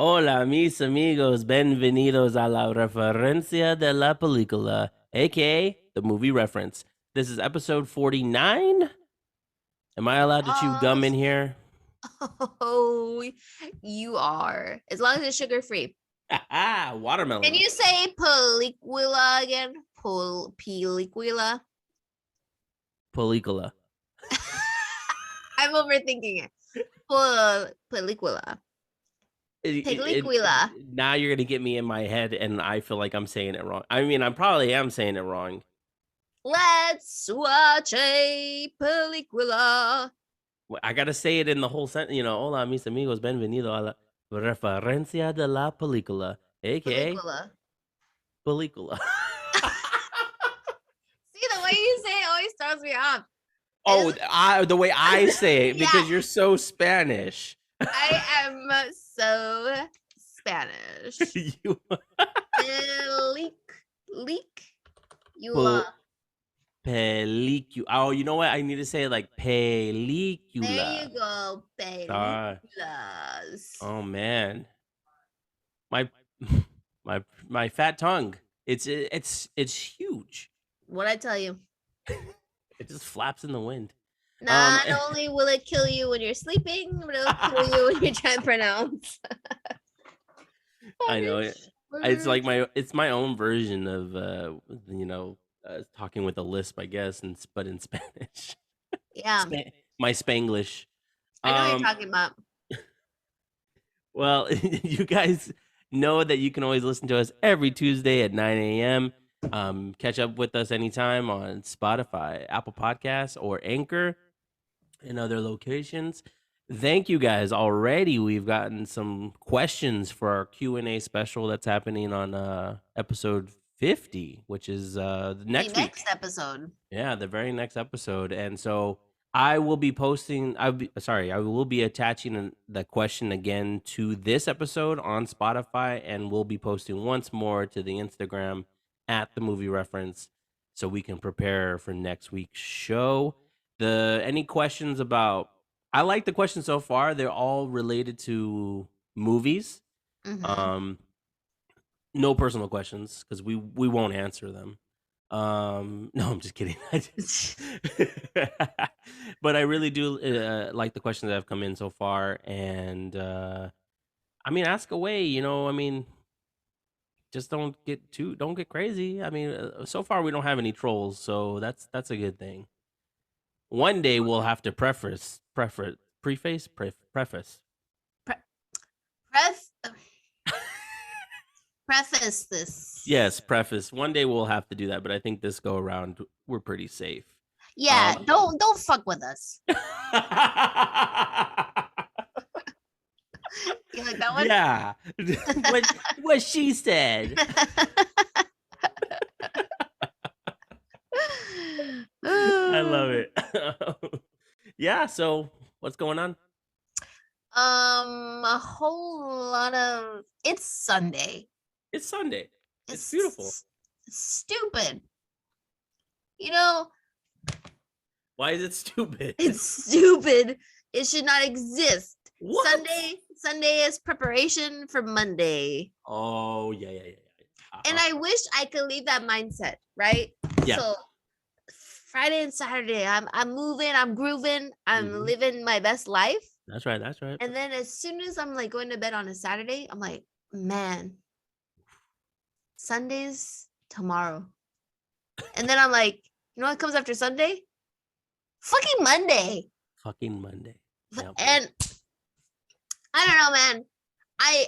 Hola, mis amigos. Bienvenidos a la referencia de la película, aka the movie reference. This is episode 49. Am I allowed to chew gum in Yes. here? Oh, you are. As long as it's sugar free. Can Watermelon. you say película again? Película. Película. I'm overthinking it. Película. Película. Now you're gonna get me in my head, and I feel like I'm saying it wrong. I mean, I probably am saying it wrong. Let's watch a película. I gotta say it in the whole sentence. Hola, mis amigos. Bienvenido a la referencia de la película, aka Película. película. See, the way you say it always throws me off. The way I say it, because Yeah. you're so Spanish. I am so Spanish. You Película. Película. Oh, you know what? I need to say it like película. There you go, películas. Oh man, my my fat tongue. It's huge. What'd I tell you? It just flaps in the wind. Not only will it kill you when you're sleeping, but it'll kill you when you're trying to pronounce. I know it. It's like my own version of talking with a lisp, I guess, but in Spanish. Yeah, My Spanglish. I know what you're talking about. Well, you guys know that you can always listen to us every Tuesday at 9 a.m. Catch up with us anytime on Spotify, Apple Podcasts, or Anchor, and other locations. Thank you guys already. We've gotten some questions for our Q&A special that's happening on episode 50, which is the next episode. Yeah, the very next episode. And so I will be posting I will be attaching the question again to this episode on Spotify, and we'll be posting once more to the Instagram at the movie reference so we can prepare for next week's show. Any questions about I like the questions so far. They're all related to movies. Mhm. No personal questions because we won't answer them. No, I'm just kidding. But I really do like the questions that have come in so far, and I mean, ask away. I mean, just don't get crazy. I mean, so far we don't have any trolls, so that's a good thing. One day we'll have to preface Preface this. Yes, preface. One day we'll have to do that, but I think this go around we're pretty safe. Yeah, don't fuck with us. You like that one? Yeah. what she said. I love it. Yeah, so what's going on? A whole lot of it's Sunday. It's Sunday. It's beautiful. Stupid. Why is it stupid? It's stupid. It should not exist. What? Sunday is preparation for Monday. Oh, yeah. And I wish I could leave that mindset, right? Yeah. So Friday and Saturday, I'm moving, I'm grooving, I'm living my best life. That's right. And then as soon as I'm like going to bed on a Saturday, I'm like, man, Sunday's tomorrow. And then I'm like, you know what comes after Sunday? Fucking Monday. Yep. And I don't know, man. I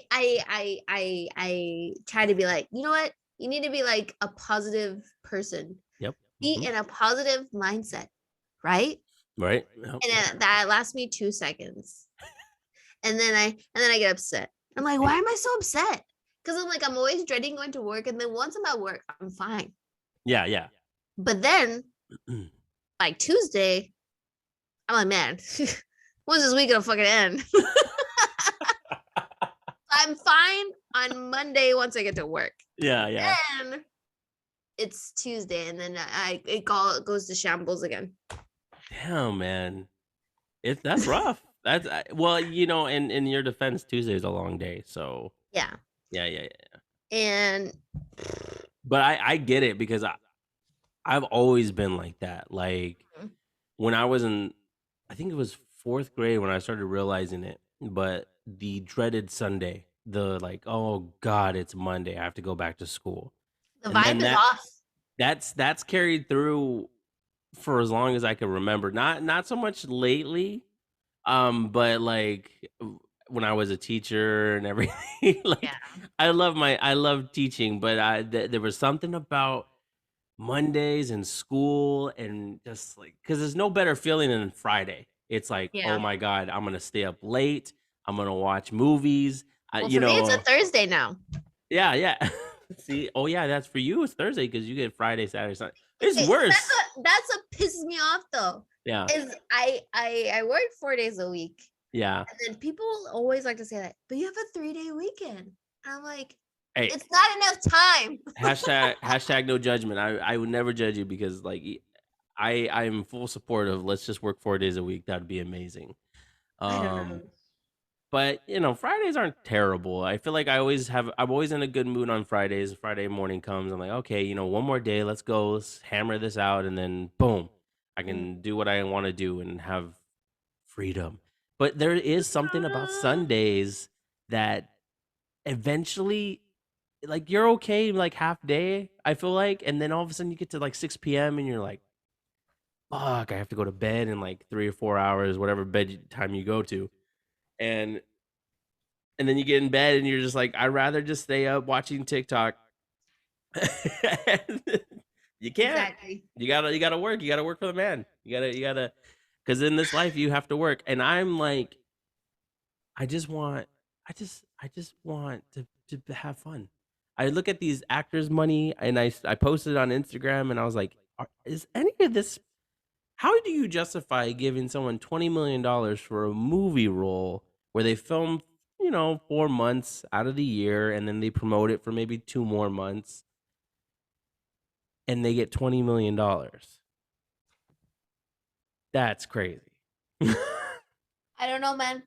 try to be like, you know what? You need to be like a positive person. Yep. Be in a positive mindset, right? Right. Yep. And that lasts me 2 seconds. and then I get upset. I'm like, why am I so upset? Because I'm always dreading going to work, and then once I'm at work, I'm fine. Yeah. But then like Tuesday, I'm like, man, when's this week gonna fucking end? I'm fine on Monday once I get to work. Yeah. Then it's Tuesday, and then it goes to shambles again. Damn, man. That's rough. That's well, you know, in your defense, Tuesday is a long day, so Yeah. yeah, yeah, yeah. And But I get it because I've always been like that. Like when I was in, I think it was fourth grade when I started realizing it. But the dreaded Sunday, the like, oh God, it's Monday. I have to go back to school, the and vibe then is off. that's carried through for as long as I can remember. Not so much lately, but like when I was a teacher and everything, Yeah. like I love teaching, but there was something about Mondays and school and just like because there's no better feeling than Friday. It's like, oh Yeah. my God, I'm gonna stay up late. I'm gonna watch movies. Well, for me, it's a Thursday now. Yeah, yeah. See, oh yeah, that's for you. It's Thursday because you get Friday, Saturday, Sunday. It's Okay, worse. that's what pisses me off though. Yeah, Is I work 4 days a week, yeah. and then people always like to say that, but you have a 3-day weekend. And I'm like, Hey, it's not enough time. hashtag no judgment. I would never judge you because like I'm full support of let's just work 4 days a week. That'd be amazing. I don't Um, know. but you know, Fridays aren't terrible. I feel like I'm always in a good mood on Fridays. Friday morning comes, I'm like, okay, you know, one more day, let's go, let's hammer this out, and then boom, I Mm. can do what I want to do and have freedom. But there is something about Sundays that eventually like you're okay like half day, I feel like, and then all of a sudden you get to like 6 p.m. and you're like, fuck, I have to go to bed in like 3 or 4 hours, whatever bed time you go to. And then you get in bed and you're just like, I'd rather just stay up watching TikTok. You can't. Exactly. You gotta work. You gotta work for the man. You gotta because in this life you have to work. And I'm like, I just want I just want to have fun. I look at these actors' money and I posted on Instagram and I was like, is any of this how do you justify giving someone $20 million for a movie role where they film, you know, 4 months out of the year and then they promote it for maybe 2 more months and they get $20 million? That's crazy. I don't know, man.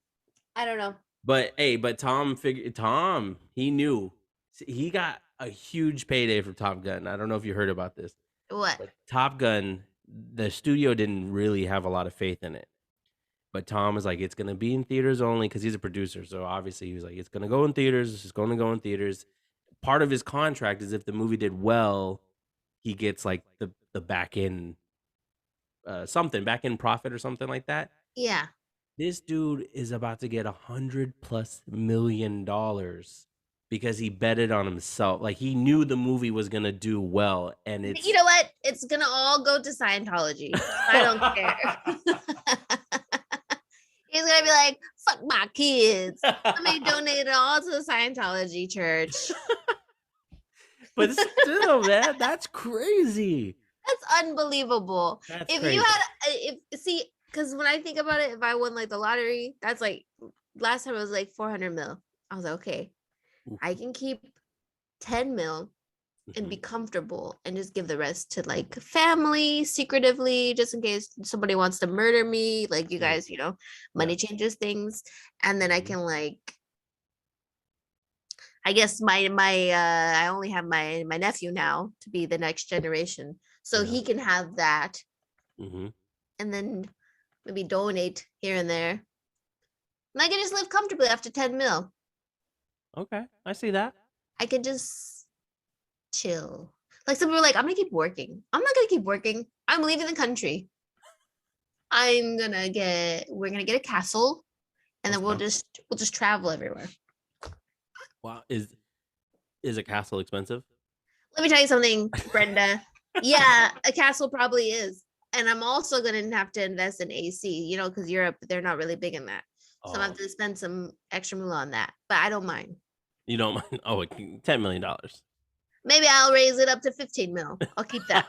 I don't know. But hey, but Tom, he knew. He got a huge payday from Top Gun. I don't know if you heard about this, What? but Top Gun, the studio didn't really have a lot of faith in it. But Tom was like, it's gonna be in theaters only because he's a producer. So obviously he was like, it's gonna go in theaters. It's just gonna go in theaters. Part of his contract is if the movie did well, he gets like the back end something back end profit or something like that. Yeah. This dude is about to get $100+ million because he betted on himself. Like he knew the movie was gonna do well, and You know what? It's gonna all go to Scientology. I don't care. He's gonna be like, fuck my kids. Let me donate it all to the Scientology church. But still, man, that's crazy. That's unbelievable. That's If you crazy. had, if see, because when I think about it, if I won like the lottery, that's like last time it was like 400 mil. I was like, okay, Oof. I can keep 10 mil and be Mhm. comfortable and just give the rest to like family secretively, just in case somebody wants to murder me. Like you Yeah. guys, Yeah. money changes things. And then I Mhm. can like, I guess my I only have my nephew now to be the next generation. So Yeah. he can have that Mhm. and then maybe donate here and there. And I can just live comfortably after 10 mil. Okay, I see that. I can just chill. Like some people are like, I'm gonna keep working. I'm not gonna keep working. I'm leaving the country. We're gonna get a castle and then Okay. we'll just travel everywhere. Wow. Is a castle expensive? Let me tell you something, Brenda. Yeah, a castle probably is. And I'm also gonna have to invest in AC, because Europe, they're not really big in that. So I'm gonna have Oh, to spend some extra moolah on that. But I don't mind. you don't mind? Oh, $10 million. Maybe I'll raise it up to 15 mil. I'll keep that.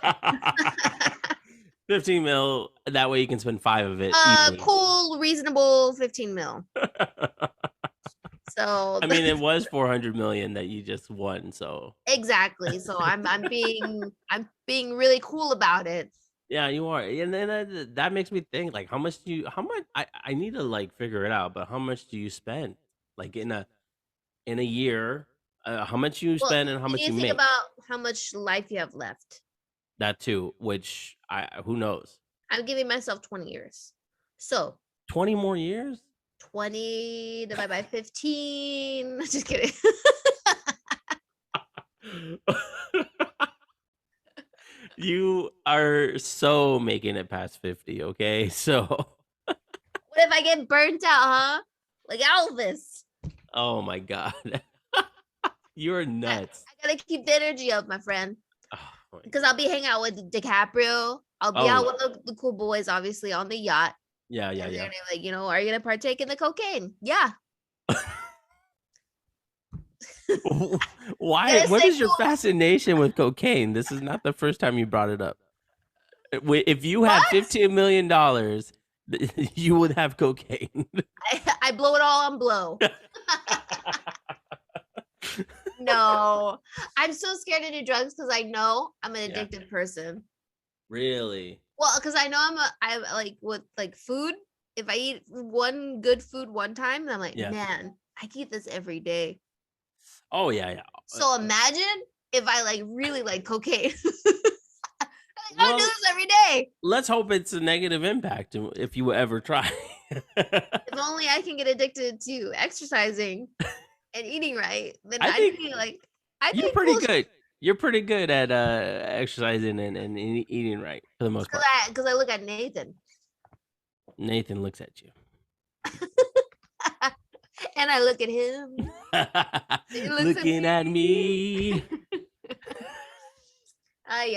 15 mil. That way you can spend five of it easily. Cool, reasonable 15 mil. So I mean, it was 400 million that you just won. So exactly. So I'm being really cool about it. Yeah, you are, and then that makes me think, like, how much I need to, like, figure it out, but how much do you spend? Like, in a year, how much you Well, spend and how you much need you to think make? about how much life you have left. That too, which I who knows? I'm giving myself 20 years. So 20 more years? 20 divided by 15. Just kidding. You are so making it past 50, okay? So What if I get burnt out, huh? Like Elvis. oh my god. You're I, nuts. I gotta keep the energy up, my friend. Oh my Because god. I'll be hanging out with DiCaprio. I'll be Oh, out with the cool boys, obviously, on the yacht. yeah, yeah, And they're yeah. gonna be like, are you gonna partake in the cocaine? Yeah. Why? Gonna What say is your fascination with cocaine? This is not the first time you brought it up. If you had what? $15 million, you would have cocaine. I blow it all on blow. No, I'm so scared to do drugs because I know I'm an Yeah. addictive person. Really? Well, because I know I'm like with like food. If I eat one good food one time, then I'm like, Yeah. man, I can eat this every day. Oh yeah, yeah. So imagine if I like really like cocaine. Like, I would do Well, this every day. let's hope it's a negative impact if you ever try. If only I can get addicted to exercising and eating right, then I I'd think be like, I'd you're be pretty cool. good. You're pretty good at exercising and eating right for the most Because part. I look at Nathan Nathan looks at you. and I look at him. He looks at Looking at me. me.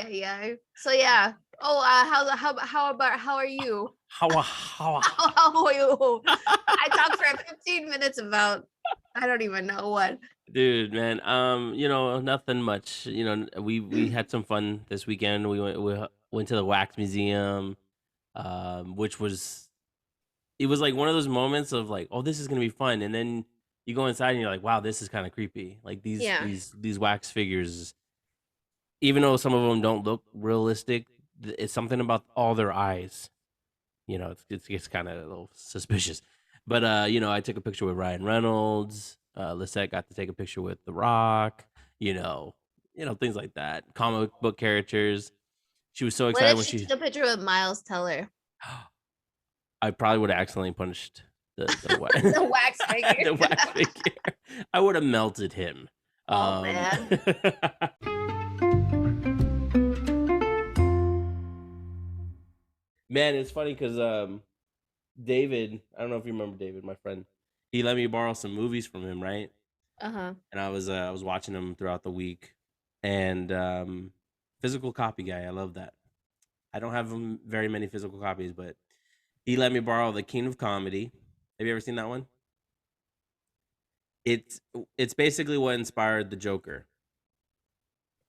Yeah. So yeah. Oh, how are you? How How are you? I talked for 15 minutes about I don't even know what. dude, man. Nothing much. We had some fun this weekend. We went to the wax museum, which was it was like one of those moments of like, oh, this is gonna be fun, and then you go inside and you're like, wow, this is kind of creepy. Like these Yeah. these these wax figures, even though some of them don't look realistic, it's something about all their eyes. It's kind of a little suspicious. But I took a picture with Ryan Reynolds. Lisette got to take a picture with The Rock. You know, things like that. Comic book characters. She was so What excited if when she she. took a picture with Miles Teller? I probably would have accidentally punched The wax figure. the wax figure. I would have melted him. Oh Um, man. Man, it's funny because David, I don't know if you remember David, my friend. He let me borrow some movies from him, right? Uh-huh. And I was watching them throughout the week, and physical copy guy, I love that. I don't have very many physical copies, but he let me borrow The King of Comedy. Have you ever seen that one? It's it's basically what inspired the Joker.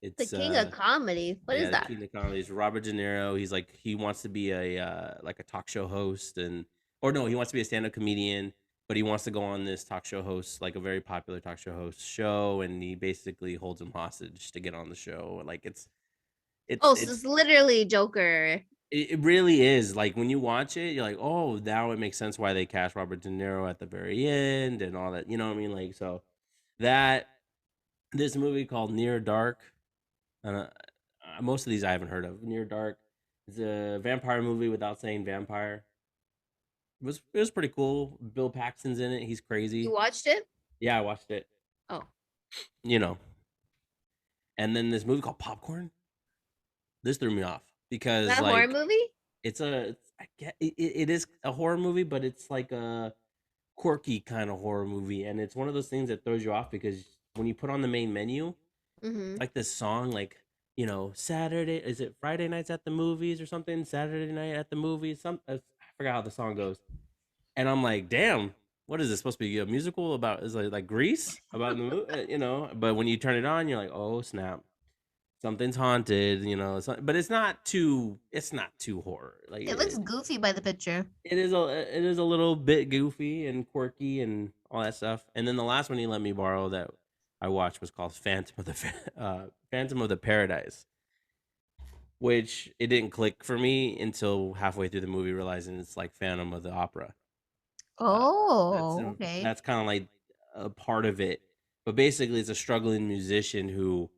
The It's king of comedy. What is Yeah, The that? King of Comedy is Robert De Niro. He wants to be a like a talk show host, or no, he wants to be a stand up comedian, but he wants to go on this talk show host, like a very popular talk show host show, and he basically holds him hostage to get on the show. Like it's Oh, so it's it's literally Joker. it really is. Like when you watch it, you're like, oh, now it makes sense why they cast Robert De Niro at the very end and all that. You know what I mean? Like so that this movie called Near Dark. Uh, Most of these I haven't heard of. Near Dark. It's a vampire movie without saying vampire. It was pretty cool. Bill Paxton's in it. He's You crazy. watched it? Yeah, I watched it. Oh, You know. And then this movie called Popcorn. This threw me off is because that a horror like movie? I get it is a horror movie, but it's like a quirky kind of horror movie, and it's one of those things that throws you off because when you put on the main menu, Mm-hmm. like this song, like Saturday, is it Friday nights at the movies or something? Saturday night at the movies. I forgot how the song goes, and I'm like, damn, what is this supposed to be a musical about? Is it like Grease about the movie, But when you turn it on, you're like, oh snap, something's haunted, but it's not too horror. Like It looks goofy by the picture. it is a little bit goofy and quirky and all that stuff. And then the last one he let me borrow that I watched was called Phantom of the Paradise. which it didn't click for me until halfway through the movie, realizing it's like Phantom of the Opera. Uh, that's Oh, okay. that's kind of like a part of it, but basically, it's a struggling musician who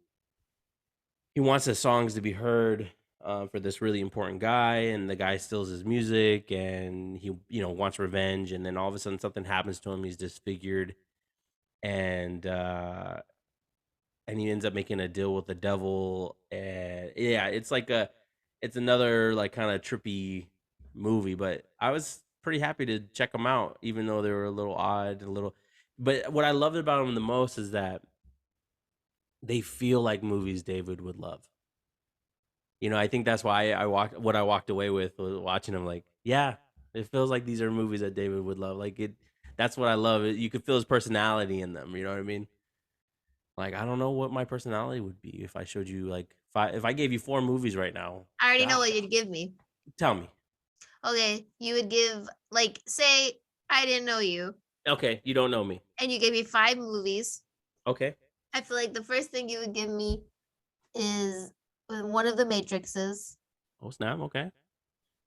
he wants his songs to be heard for this really important guy, and the guy steals his music, and he wants revenge, and then all of a sudden something happens to him. He's disfigured, and he ends up making a deal with the devil. And yeah, it's another like kind of trippy movie, but I was pretty happy to check them out, even though they were a little odd, a little. But what I loved about them the most is that they feel like movies David would love. I think that's why I walked away with was watching them. Like, yeah, it feels like these are movies that David would love. Like it, that's what I love. You could feel his personality in them. You know what I mean? Like, I don't know what my personality would be if I showed you like if I gave you four movies right now. I already know God, what you'd give me. tell me. Okay, you would give, like, say I didn't know you Okay, you don't know me. and you gave me 5 movies. Okay. I feel like the first thing you would give me is one of the Matrixes, Oh snap. Okay.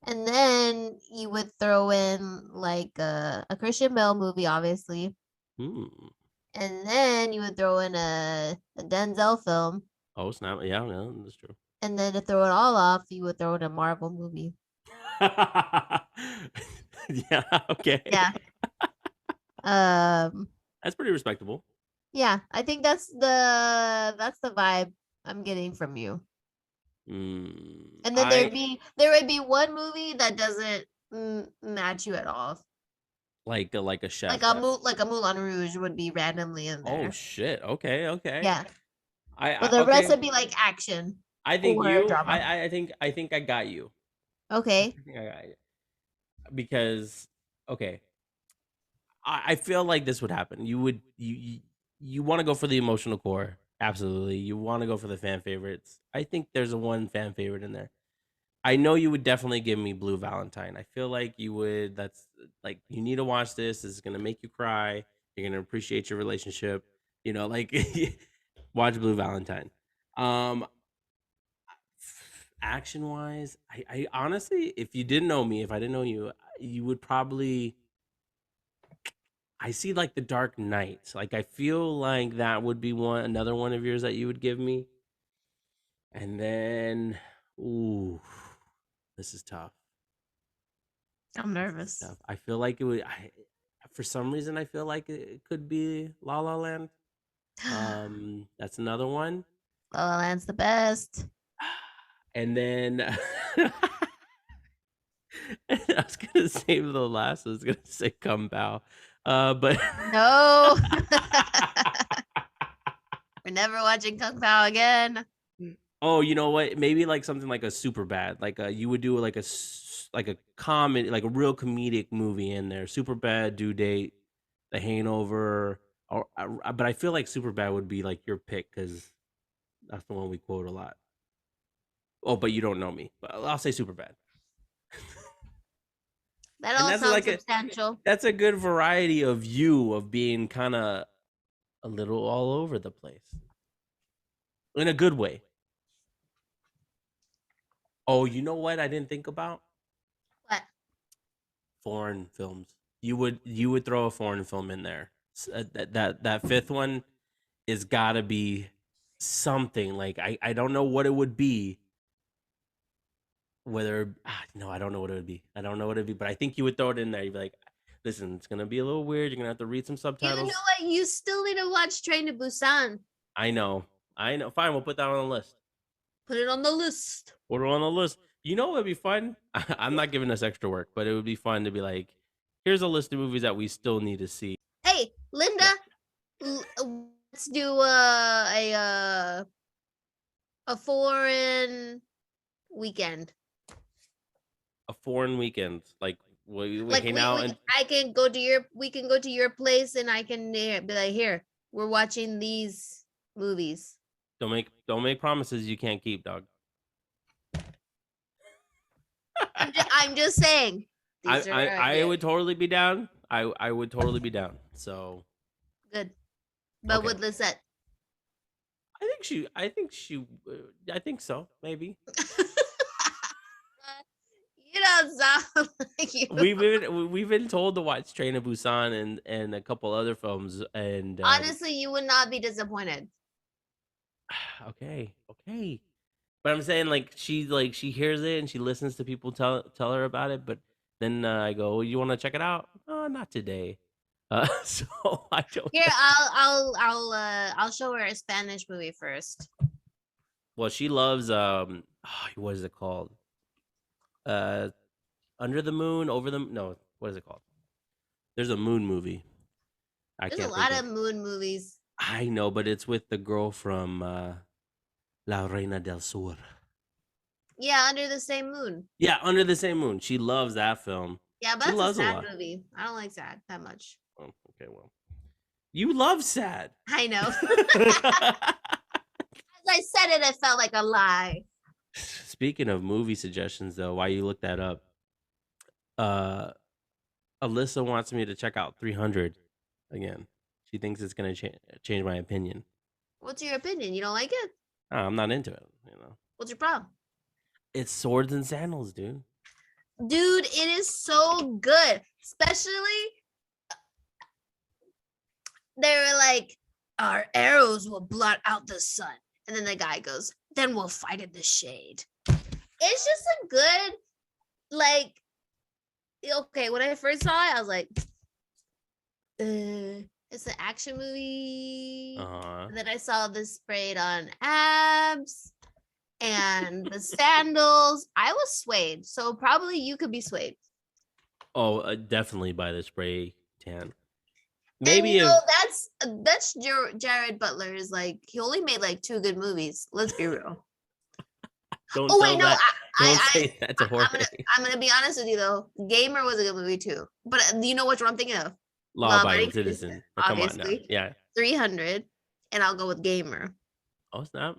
and then you would throw in like a Christian Bale movie, obviously, Hmm. and then you would throw in a Denzel film, Oh snap. Yeah, yeah, that's true. and then to throw it all off, you would throw in a Marvel movie. Yeah. Okay. Yeah. Um. That's pretty respectable. Yeah, I think that's the vibe I'm getting from you. And then I there would be one movie that doesn't match you at all. like a Like chef. a Moulin Rouge would be randomly in Oh there. shit. Okay. Okay. Yeah. But I the rest okay. would be like action I think or you. drama. I think I got you. Okay. I think I got you because okay. I feel like this would happen. You want to go for the emotional core. Absolutely. You want to go for the fan favorites. I think there's a one fan favorite in there. I know you would definitely give me Blue Valentine. I feel like you would. That's like you need to watch this. This is gonna make you cry. You're gonna appreciate your relationship. Like watch Blue Valentine. Um, action wise, I honestly, if you didn't know me, if I didn't know you, you would probably. I see like the Dark Knight. Like I feel like that would be another one of yours that you would give me. And then, ooh, this is tough. I'm This is nervous. tough. I feel like it would. For some reason, I feel like it could be La La Land. That's another one. La La Land's the best. And then I was gonna save the last. I was gonna say Kung Pao, but No. We're never watching Kung Pao again. oh, you know what? Maybe like something like a super bad. Like you would do like like a comedy, like a real comedic movie in there. Super bad, due date, The Hangover. Or, but I feel like super bad would be like your pick because that's the one we quote a lot. Oh, but you don't know me. But I'll say super bad. That And all that's sounds like substantial. that's a good variety of you of being kind of a little all over the place in a good way. Oh, you know what I didn't think about? What? Foreign films. You would throw a foreign film in there. That fifth one is got to be something like I don't know what it would be. Whether no, I don't know what it would be. I don't know what it'd be, but I think you would throw it in there. You'd be like, listen, it's gonna be a little weird. You're gonna have to read some You know subtitles. what? You still need to watch Train to Busan. I know. I know. Fine, we'll put that on the list. Put it on the list. Put it on the list. You know what would be fun? I'm not giving us extra work, but it would be fun to be like, here's a list of movies that we still need to see. Hey, Linda, Yeah. let's do a foreign weekend. A foreign weekend. Like we Like hang out and we can go to your place and I can be like, here, we're watching these movies. don't make promises you can't keep, dog. I'm just saying. These are I would totally be down. I would totally be down. So good. But okay. with I think she. I think so. Maybe. don't sound like you. we've been told to watch Train to Busan and a couple other films, and Honestly, you would not be disappointed. okay, okay. But I'm saying like she hears it and she listens to people tell her about it, but then I go, "You want to check it out?" Not today. So I don't Here, know. I'll show her a Spanish movie first. Well, she loves what is it called? Uh, Under the Moon, Over the no, what is it called? There's a moon movie. I There's a can't think lot of. of moon movies. I know, but it's with the girl from La Reina del Sur. Yeah, Under the Same Moon. Yeah, Under the Same Moon. She loves that film. Yeah, but She that's a loves a sad lot. movie. I don't like sad that much. Oh, okay, well, you love sad. I know. As I said it, it felt like a lie. Speaking of movie suggestions, though, while you look that up, uh, Alyssa wants me to check out 300 again. She thinks it's gonna change my opinion. What's your opinion? You don't like it? I'm not into it. What's your problem? It's swords and sandals, dude. Dude, it is so good. Especially they were like, our arrows will blot out the sun. And then the guy goes, then we'll fight in the shade. It's just a good, like, okay, when I first saw it, I was like, it's an action movie. And then I saw this sprayed on abs and the sandals. I was swayed. So probably you could be swayed. Oh, definitely by the spray tan. Maybe and that's Jared Butler's like he only made like 2 good movies. Let's be real. Don't say that to Jorge. I'm gonna be honest with you though. Gamer was a good movie too, but you know which one I'm thinking of? Law-abiding citizen. Obviously, come on now. Yeah. 300, and I'll go with Gamer. Oh snap!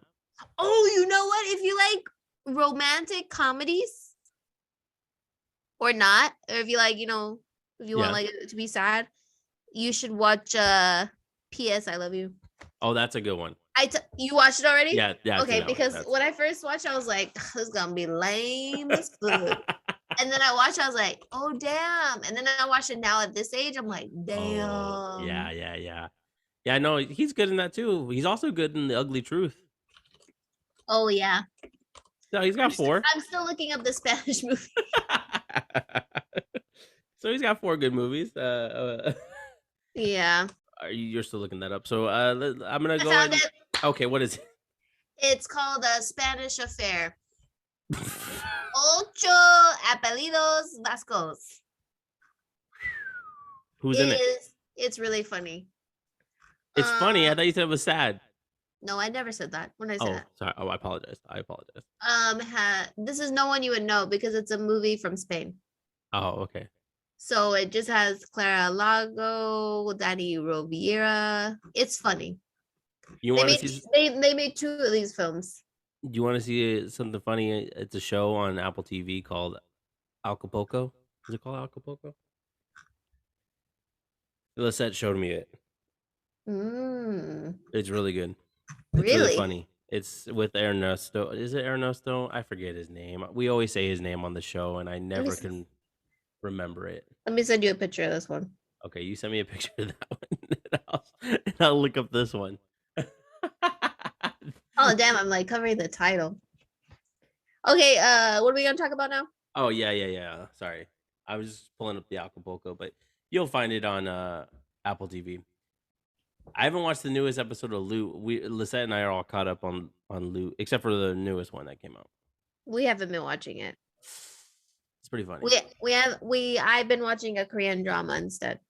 Oh, you know what? If you like romantic comedies, or not, or if you like, if you want like it to be sad, you should watch P.S. I Love You. Oh, that's a good one. You watched it already? Yeah. Okay, because when I first watched, I was like, this is gonna be lame as food. And then I watched, I was like, oh damn. And then I watched it now at this age, I'm like, damn. Oh, yeah. Yeah, no, he's good in that too. He's also good in The Ugly Truth. Oh yeah. No, he's got 4. I'm still looking up the Spanish movie. So he's got 4 good movies. Yeah. You're still looking that up. So I'm gonna go ahead. Okay, what is it? It's called a Spanish Affair. Ocho apellidos vascos. Who's in it? It's really funny. It's funny. I thought you said it was sad. No, I never said that. When I said that. Sorry. Oh, I apologize. This is no one you would know because it's a movie from Spain. Oh, okay. So it just has Clara Lago, Danny Rovira. It's funny. You want to see? They made 2 of these films. Do you want to see something funny? It's a show on Apple TV called Acapulco. Is it called Acapulco? Lisette showed me it. It's really good. It's really funny. It's with Ernesto. Is it Ernesto? I forget his name. We always say his name on the show, and I never can remember it. Let me send you a picture of this one. Okay, you send me a picture of that one, and I'll look up this one. Oh damn! I'm like covering the title. Okay, what are we gonna talk about now? Oh yeah. Sorry, I was just pulling up the Acapulco, but you'll find it on Apple TV. I haven't watched the newest episode of Loot. Lisette and I are all caught up on Loot, except for the newest one that came out. We haven't been watching it. It's pretty funny. I've been watching a Korean drama instead.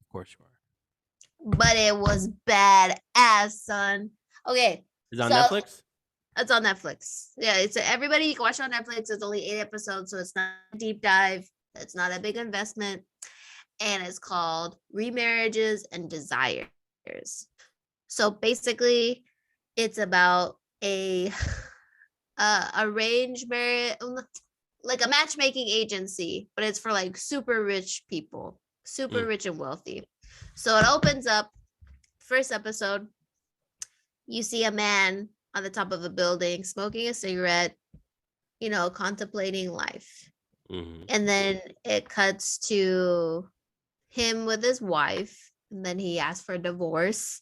Of course you are. But it was badass, son. Okay. Is it on Netflix? It's on Netflix. Yeah, it's everybody you can watch it on Netflix. It's only 8 episodes, so it's not a deep dive. It's not a big investment. And it's called Remarriages and Desires. So basically, it's about a arranged marriage, like a matchmaking agency, but it's for like super rich people, super rich and wealthy. So it opens up, first episode, you see a man on the top of a building smoking a cigarette, contemplating life. Mm-hmm. And then it cuts to him with his wife. And then he asks for a divorce.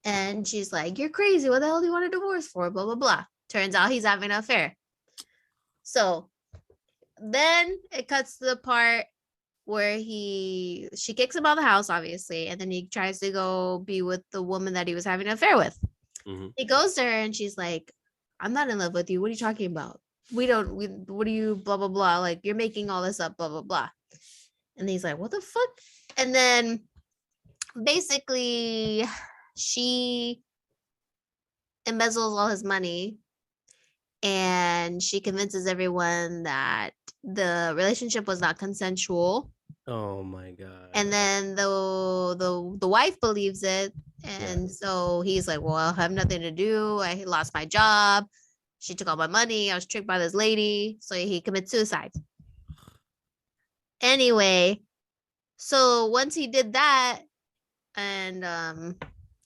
And she's like, "You're crazy. What the hell do you want a divorce for?" Blah, blah, blah. Turns out he's having an affair. So then it cuts to the part where she kicks him out of the house, obviously. And then he tries to go be with the woman that he was having an affair with. Mm-hmm. He goes to her and she's like, "I'm not in love with you. What are you talking about? What are you, blah, blah, blah. Like, you're making all this up, blah, blah, blah." And he's like, "What the fuck?" And then basically she embezzles all his money and she convinces everyone that the relationship was not consensual. Oh my god. And then the wife believes it. And so he's like, "Well, I have nothing to do. I lost my job. She took all my money. I was tricked by this lady." So he commits suicide. Anyway, so once he did that, and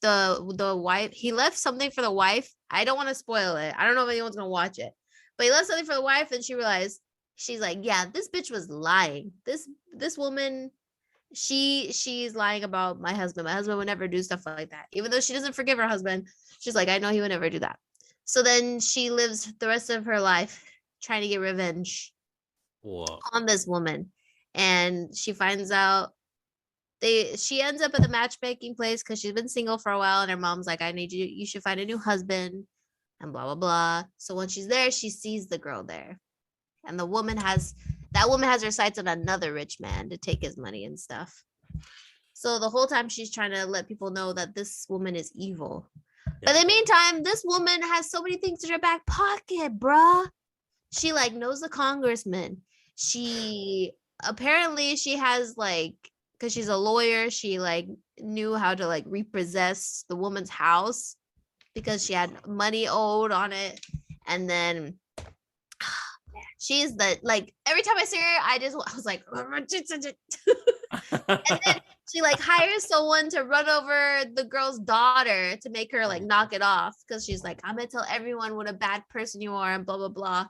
the wife, he left something for the wife. I don't want to spoil it. I don't know if anyone's gonna watch it, but he left something for the wife, and she realized, she's like, "Yeah, this bitch was lying. This woman, she's lying about my husband. My husband would never do stuff like that." Even though she doesn't forgive her husband, she's like, "I know he would never do that." So then she lives the rest of her life trying to get revenge on this woman. And she finds out she ends up at the matchmaking place because she's been single for a while, and her mom's like, "I need you should find a new husband," and blah blah blah. So when she's there, she sees the girl there. And that woman has her sights on another rich man to take his money and stuff. So the whole time she's trying to let people know that this woman is evil. But in the meantime, this woman has so many things in her back pocket, bruh. She like knows the congressman. She apparently she has like, because she's a lawyer, she like knew how to like repossess the woman's house because she had money owed on it. And then she's the like, every time I see her, I was like, and then she like hires someone to run over the girl's daughter to make her like knock it off, because she's like, "I'm gonna tell everyone what a bad person you are," and blah blah blah.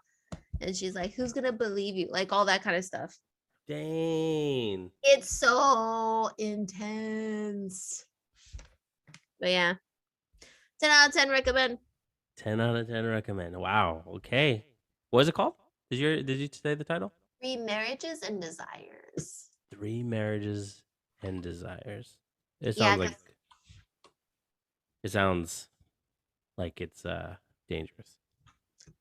And she's like, "Who's gonna believe you?" Like all that kind of stuff. Dang. It's so intense. But yeah, 10 out of 10 recommend. 10 out of 10 recommend. Wow. Okay. What is it called? Did you say the title? 3 Marriages and Desires. 3 Marriages and Desires. It Yeah, sounds like it's dangerous.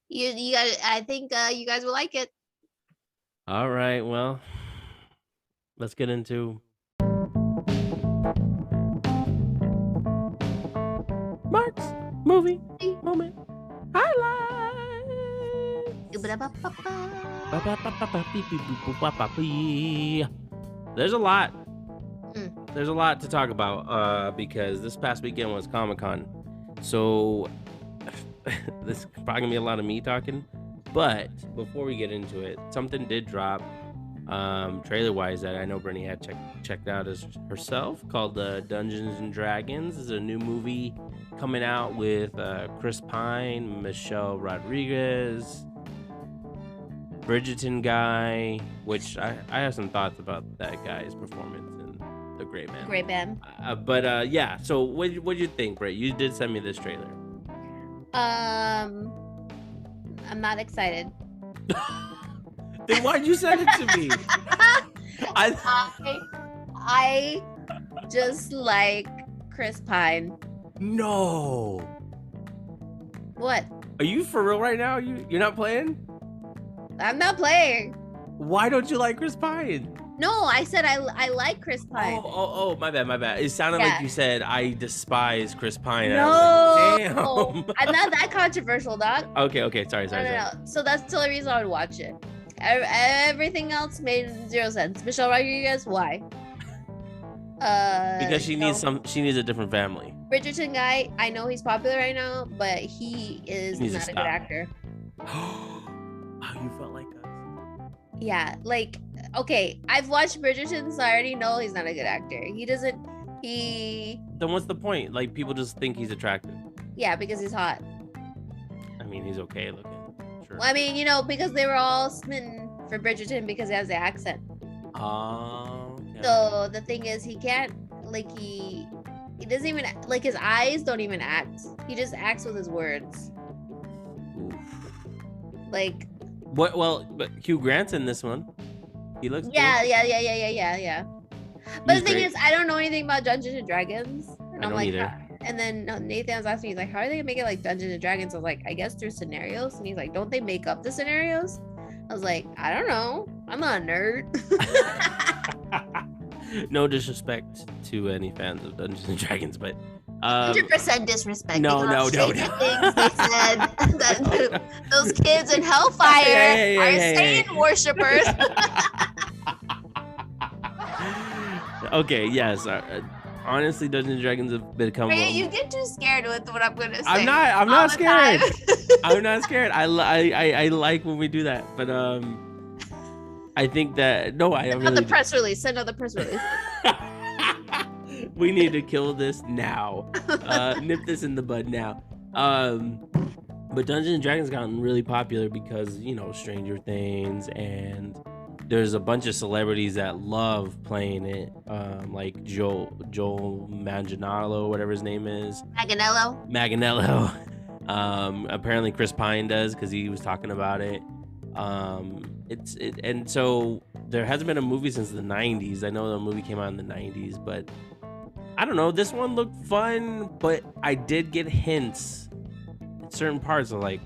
you guys, I think you guys will like it. All right. Well, let's get into Marc's movie moment highlights. There's a lot. There's a lot to talk about because this past weekend was Comic-Con. So this is probably gonna be a lot of me talking. But before we get into it, something did drop trailer-wise that I know Brittany had checked out as herself, called Dungeons and Dragons. It's a new movie coming out with Chris Pine, Michelle Rodriguez, Bridgerton guy, which I have some thoughts about that guy's performance in The Gray Man. Great band. But yeah, so what'd you think, Britt? You did send me this trailer. I'm not excited. Then why'd you send it to me? I just like Chris Pine. No. What? Are you for real right now? You're not playing? I'm not playing. Why don't you like Chris Pine? No, I said I like Chris Pine. Oh, my bad. It sounded like you said I despise Chris Pine. No, I was like, damn. I'm not that controversial, dog. Okay, sorry. No. So that's the only reason I would watch it. Everything else made zero sense. Michelle Rodriguez, why? Because she needs a different family. Bridgerton guy, I know he's popular right now, but he is not a good actor. Oh, you felt like us. Yeah, like, okay, I've watched Bridgerton, so I already know he's not a good actor. Then what's the point? Like, people just think he's attractive. Yeah, because he's hot. I mean, he's okay looking. Sure. Well, I mean, because they were all smitten for Bridgerton because he has the accent. Oh. So the thing is, he can't like he doesn't even like his eyes don't even act. He just acts with his words. Oof. Like what? Well, but Hugh Grant's in this one. He looks. Yeah. Cool. But He's the thing great. is, I don't know anything about Dungeons and Dragons. And I I'm don't like, either. and then Nathan was asking me like, how are they gonna make it like Dungeons and Dragons? I was like, I guess through scenarios. And he's like, don't they make up the scenarios? I was like, I don't know. I'm not a nerd. No disrespect to any fans of Dungeons and Dragons, but 100% disrespect. No. Things they said that those kids in Hellfire are Satan worshippers. Okay, yes. Honestly, Dungeons and Dragons have become. You get too scared with what I'm gonna say. I'm not scared. I'm not scared. I like when we do that, but I think that Send out the press release. We need to kill this now. Nip this in the bud now. But Dungeons and Dragons gotten really popular because, you know, Stranger Things, and there's a bunch of celebrities that love playing it. Like Joel Manganiello, whatever his name is. Manganiello. Apparently Chris Pine does because he was talking about it. And so there hasn't been a movie since the 90s. I know the movie came out in the 90s, but I don't know. This one looked fun, but I did get hints in certain parts of like,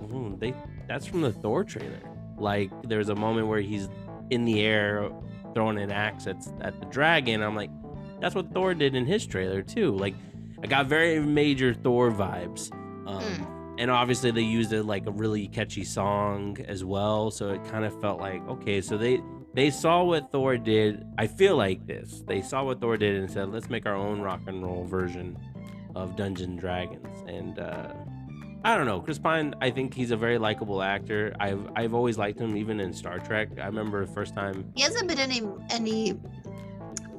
that's from the Thor trailer. Like there's a moment where he's in the air throwing an axe at the dragon. I'm like, that's what Thor did in his trailer too. Like I got very major Thor vibes. And obviously they used it like a really catchy song as well. So it kind of felt like, okay, so they saw what Thor did. I feel like they saw what Thor did and said, let's make our own rock and roll version of Dungeons and Dragons. And I don't know, Chris Pine, I think he's a very likable actor. I've always liked him even in Star Trek. I remember the first time. He hasn't been in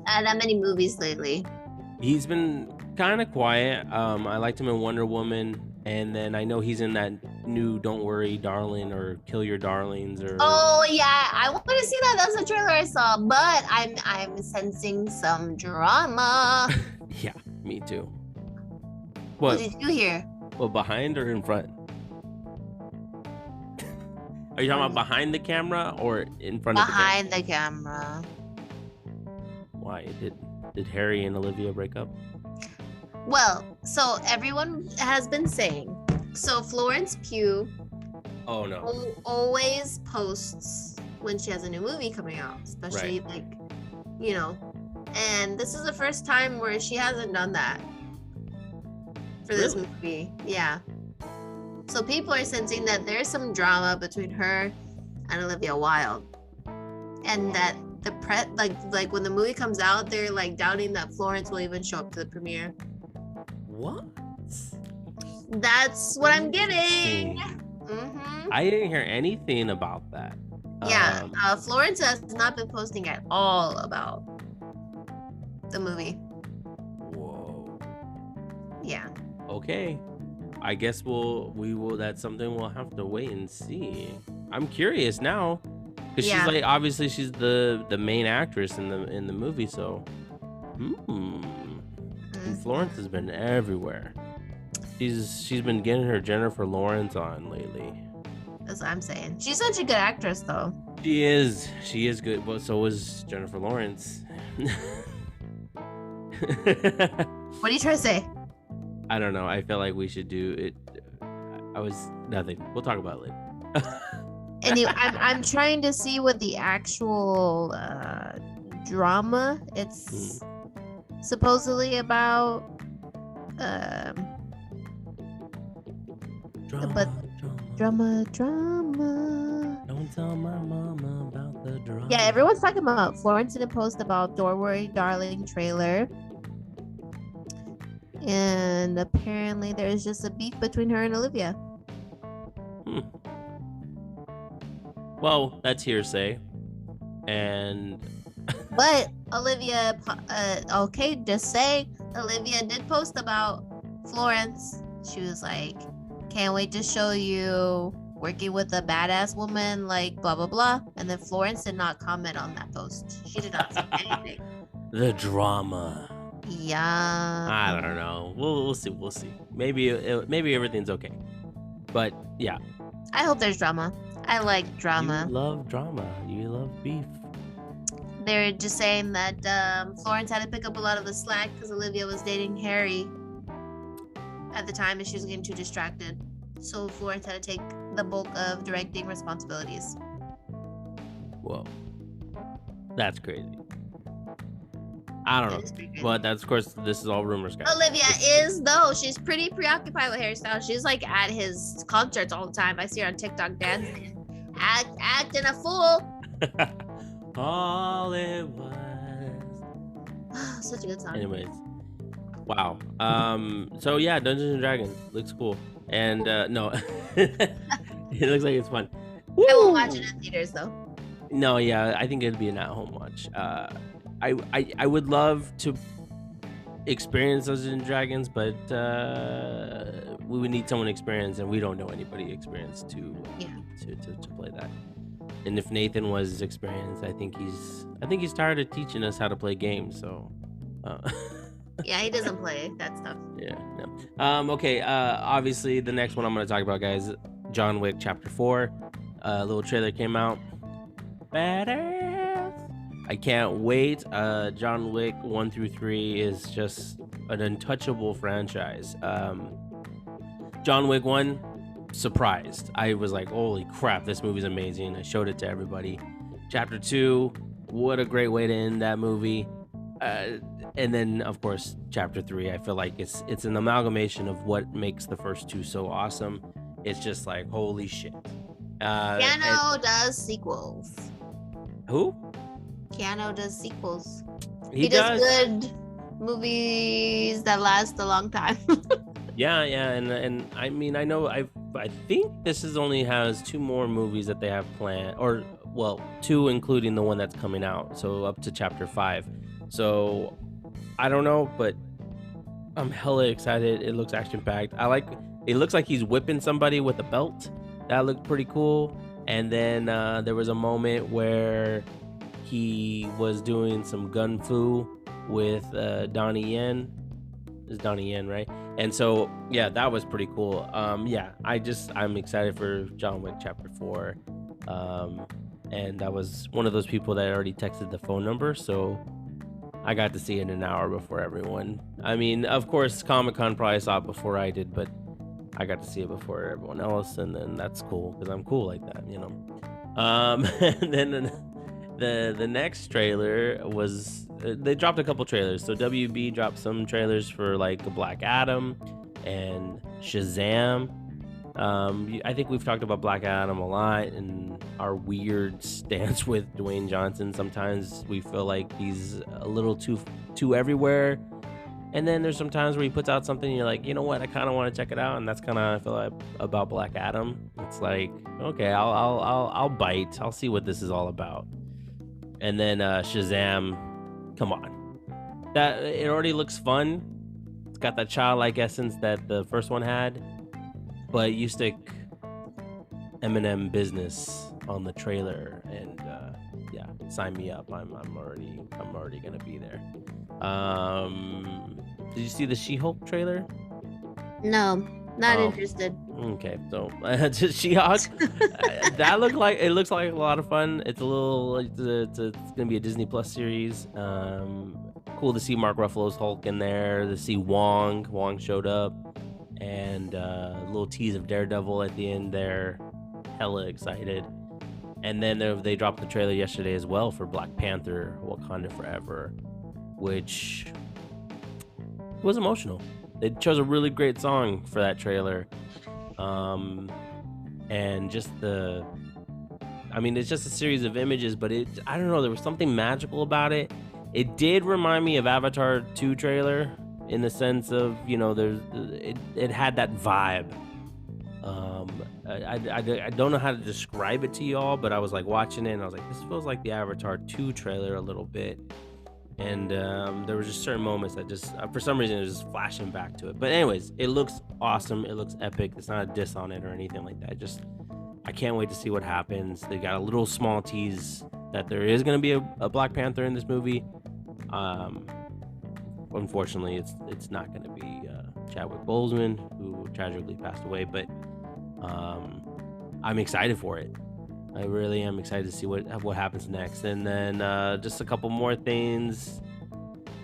that many movies lately. He's been kind of quiet. I liked him in Wonder Woman. And then I know he's in that new Don't Worry, Darling, or Kill Your Darlings, or... Oh, yeah. I want to see that. That's the trailer I saw. But I'm sensing some drama. Yeah, me too. What did you hear? Well, behind or in front? Are you talking about behind the camera or in front of the camera? Behind the camera. Why? Did Harry and Olivia break up? Well, so everyone has been saying. So Florence Pugh. Oh no. Always posts when she has a new movie coming out, especially like, you know. And this is the first time where she hasn't done that for this movie. Yeah. So people are sensing that there's some drama between her and Olivia Wilde, and that the like when the movie comes out, they're like doubting that Florence will even show up to the premiere. What? That's what I'm getting. I didn't hear anything about that. Yeah, Florence has not been posting at all about the movie. Whoa. Yeah. Okay. I guess we will. That's something we'll have to wait and see. I'm curious now because she's like, obviously she's the main actress in the movie. So, And Florence has been everywhere. She's been getting her Jennifer Lawrence on lately. That's what I'm saying. She's such a good actress, though. She is good, but so was Jennifer Lawrence. What are you trying to say? I don't know. I feel like we should do it. Nothing. We'll talk about it later. Anyway, I'm trying to see what the actual drama it's supposedly about. Drama. Don't tell my mama about the drama. Yeah, everyone's talking about Florence in a post about Don't Worry, Darling trailer. And apparently there's just a beef between her and Olivia. Well, that's hearsay. And but Olivia, just say Olivia did post about Florence. She was like, can't wait to show you working with a badass woman, like blah blah blah. And then Florence did not comment on that post. She did not say anything. The drama. Yeah. I don't know. We'll see. We'll see. Maybe maybe everything's okay. But yeah. I hope there's drama. I like drama. You love drama. You love beef. They're just saying that Florence had to pick up a lot of the slack because Olivia was dating Harry at the time and she was getting too distracted. So Florence had to take the bulk of directing responsibilities. Whoa. That's crazy. I don't know. But that's, of course, this is all rumors, guys. Olivia is, though. She's pretty preoccupied with Harry Styles. She's like at his concerts all the time. I see her on TikTok dancing. Acting a fool. All it was. Such a good song. Anyways. Wow. So yeah, Dungeons and Dragons looks cool. And no. It looks like it's fun. Woo! I won't watch it in theaters though. No, yeah, I think it'd be an at-home watch. I would love to experience Dungeons and Dragons, but we would need someone experienced, and we don't know anybody experienced to play that. And if Nathan was experienced, I think he's tired of teaching us how to play games. So, yeah, he doesn't play that stuff. Yeah, no. Okay. Obviously, the next one I'm going to talk about, guys, John Wick Chapter 4. A little trailer came out. Badass. I can't wait. John Wick 1 through 3 is just an untouchable franchise. John Wick 1. Surprised. I was like, holy crap, this movie's amazing. I showed it to everybody. Chapter 2, what a great way to end that movie. And then of course Chapter 3, I feel like it's an amalgamation of what makes the first two so awesome. It's just like, holy shit. Keanu does sequels. Who? Keanu does sequels. He does good movies that last a long time. Yeah, and I mean, I know I think this only has 2 more movies that they have planned, or well, 2 including the one that's coming out, so up to Chapter 5. So I don't know, but I'm hella excited. It looks action packed. It looks like he's whipping somebody with a belt. That looked pretty cool. And then there was a moment where he was doing some gun fu with Donnie Yen. Is Donnie Yen, right? And so yeah, that was pretty cool. Yeah, I'm excited for John Wick Chapter 4. And I was one of those people that already texted the phone number, so I got to see it an hour before everyone. I mean, of course, Comic-Con probably saw it before I did, but I got to see it before everyone else, and then that's cool because I'm cool like that, you know. And then the next trailer was they dropped a couple trailers. So WB dropped some trailers for like Black Adam and Shazam. I think we've talked about Black Adam a lot and our weird stance with Dwayne Johnson. Sometimes we feel like he's a little too everywhere, and then there's some times where he puts out something and you're like, you know what, I kind of want to check it out. And that's kind of I feel like about Black Adam. It's like, okay, I'll bite. I'll see what this is all about. And then Shazam, come on, that it already looks fun. It's got that childlike essence that the first one had, but you stick Eminem Business on the trailer, and yeah, sign me up. I'm already gonna be there. Did you see the She-Hulk trailer? No, not interested. Okay, so She-Hulk, it looks like a lot of fun. It's gonna be a Disney Plus series. Cool to see Mark Ruffalo's Hulk in there. To see Wong showed up, and a little tease of Daredevil at the end there. Hella excited. And then they dropped the trailer yesterday as well for Black Panther: Wakanda Forever, which was emotional. They chose a really great song for that trailer. And just it's just a series of images, but I don't know, there was something magical about it. It did remind me of Avatar 2 trailer in the sense of, you know, it had that vibe. I don't know how to describe it to y'all, but I was like watching it and I was like, this feels like the Avatar 2 trailer a little bit. And there were just certain moments that just, for some reason, it was just flashing back to it. But anyways, it looks awesome. It looks epic. It's not a diss on it or anything like that. Just I can't wait to see what happens. They got a little small tease that there is going to be a Black Panther in this movie. Unfortunately, it's not going to be Chadwick Boseman, who tragically passed away, but I'm excited for it. I really am excited to see what happens next. And then just a couple more things.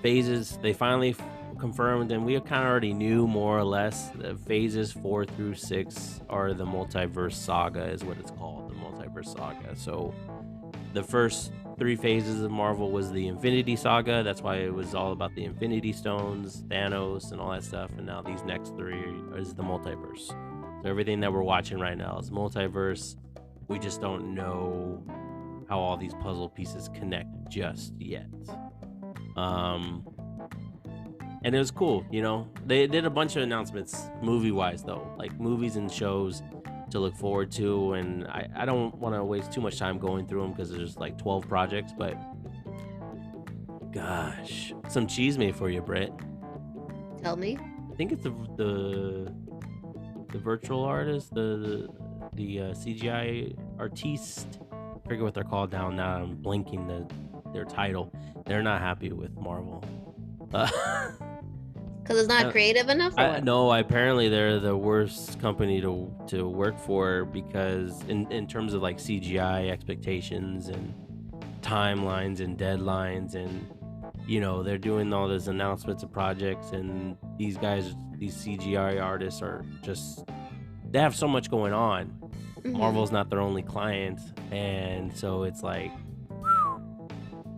Phases, they finally confirmed, and we kind of already knew more or less that phases 4 through 6 are the multiverse saga, is what it's called, the multiverse saga. So the first 3 phases of Marvel was the Infinity Saga. That's why it was all about the Infinity Stones, Thanos, and all that stuff. And now these next 3 is the multiverse. So everything that we're watching right now is multiverse. We just don't know how all these puzzle pieces connect just yet. And it was cool, you know. They did a bunch of announcements movie-wise, though, like movies and shows to look forward to, and I don't want to waste too much time going through them because there's like 12 projects, but gosh, some cheese made for you, Britt. Tell me. I think it's the virtual artist, the CGI artiste. I forget what they're called now. I'm blanking their title. They're not happy with Marvel. Because it's not creative enough? No, apparently they're the worst company to work for, because in terms of like CGI expectations and timelines and deadlines, and you know, they're doing all these announcements of projects, and these CGI artists are just, they have so much going on. Mm-hmm. Marvel's not their only client, and so it's like,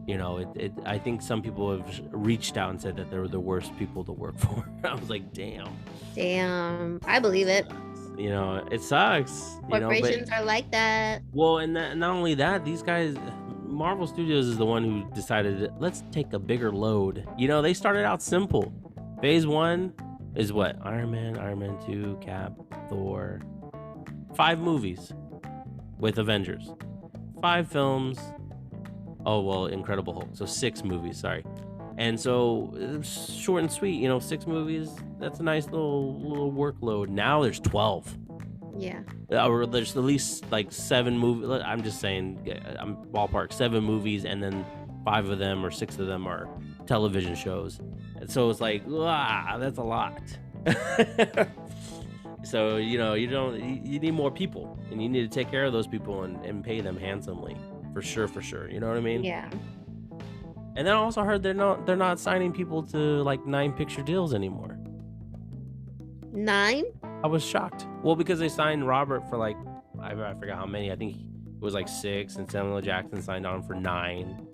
you know, I think some people have reached out and said that they were the worst people to work for. I was like, damn, I believe it. You know, it sucks. Corporations are like that. Well, and not only that, these guys, Marvel Studios is the one who decided, let's take a bigger load. You know, they started out simple. Phase 1 is what? Iron Man 2, Cap, Thor. 5 movies with Avengers. 5 films. Oh, well, Incredible Hulk. So 6 movies, sorry. And so it's short and sweet, you know, 6 movies. That's a nice little workload. Now there's 12. Yeah. Or there's at least like 7 movies. I'm just saying, I'm ballpark 7 movies, and then 5 of them or 6 of them are television shows. And so it's like, that's a lot. So, you know, you need more people, and you need to take care of those people and pay them handsomely. For sure. You know what I mean? Yeah. And then I also heard they're not signing people to like 9 picture deals anymore. 9? I was shocked. Well, because they signed Robert for like, I forgot how many. I think it was like 6, and Samuel L. Jackson signed on for 9.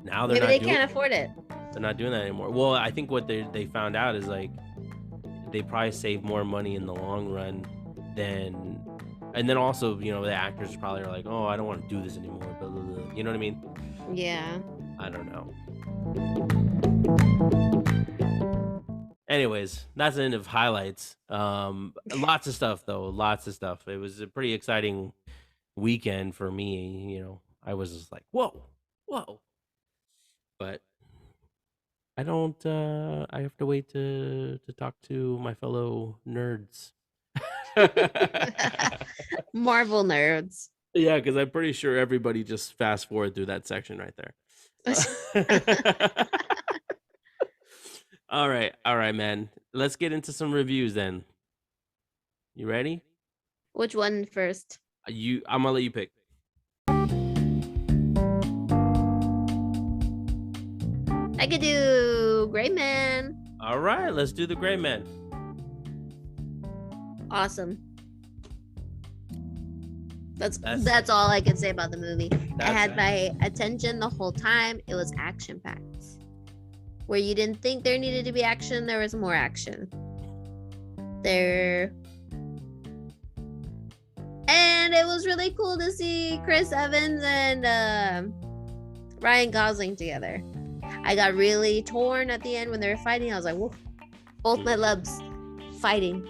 Now maybe they can't afford it. They're not doing that anymore. Well, I think what they found out is like they probably save more money in the long run than. And then also, you know, the actors probably are like, oh, I don't want to do this anymore. Blah, blah, blah. You know what I mean? Yeah. I don't know. Anyways, that's the end of highlights. Lots of stuff, though. Lots of stuff. It was a pretty exciting weekend for me. You know, I was just like, whoa. But I don't, I have to wait to talk to my fellow nerds. Marvel nerds. Yeah, because I'm pretty sure everybody just fast forward through that section right there. All right, man. Let's get into some reviews then. You ready? Which one first? I'm gonna let you pick. I could do Gray Man. All right, let's do the Gray Man. Awesome. That's all I can say about the movie. I had my attention the whole time. It was action-packed. Where you didn't think there needed to be action, there was more action. And it was really cool to see Chris Evans and Ryan Gosling together. I got really torn at the end when they were fighting. I was like, whoa, both my loves fighting.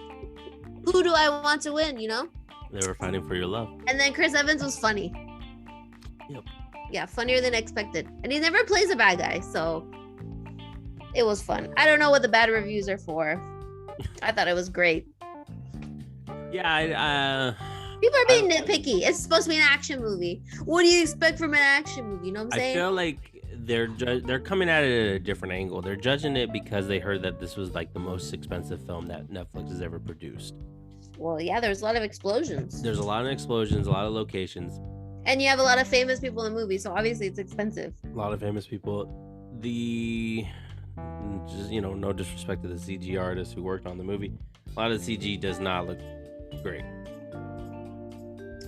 Who do I want to win, you know? They were fighting for your love. And then Chris Evans was funny. Yep. Yeah, funnier than expected. And he never plays a bad guy, so it was fun. I don't know what the bad reviews are for. I thought it was great. Yeah, People are being nitpicky. It's supposed to be an action movie. What do you expect from an action movie? You know what I'm saying? I feel like they're coming at it at a different angle. They're judging it because they heard that this was like the most expensive film that Netflix has ever produced. Well, yeah, there's a lot of explosions. There's a lot of explosions, a lot of locations. And you have a lot of famous people in the movie, so obviously it's expensive. A lot of famous people. Just, no disrespect to the CG artists who worked on the movie. A lot of the CG does not look great.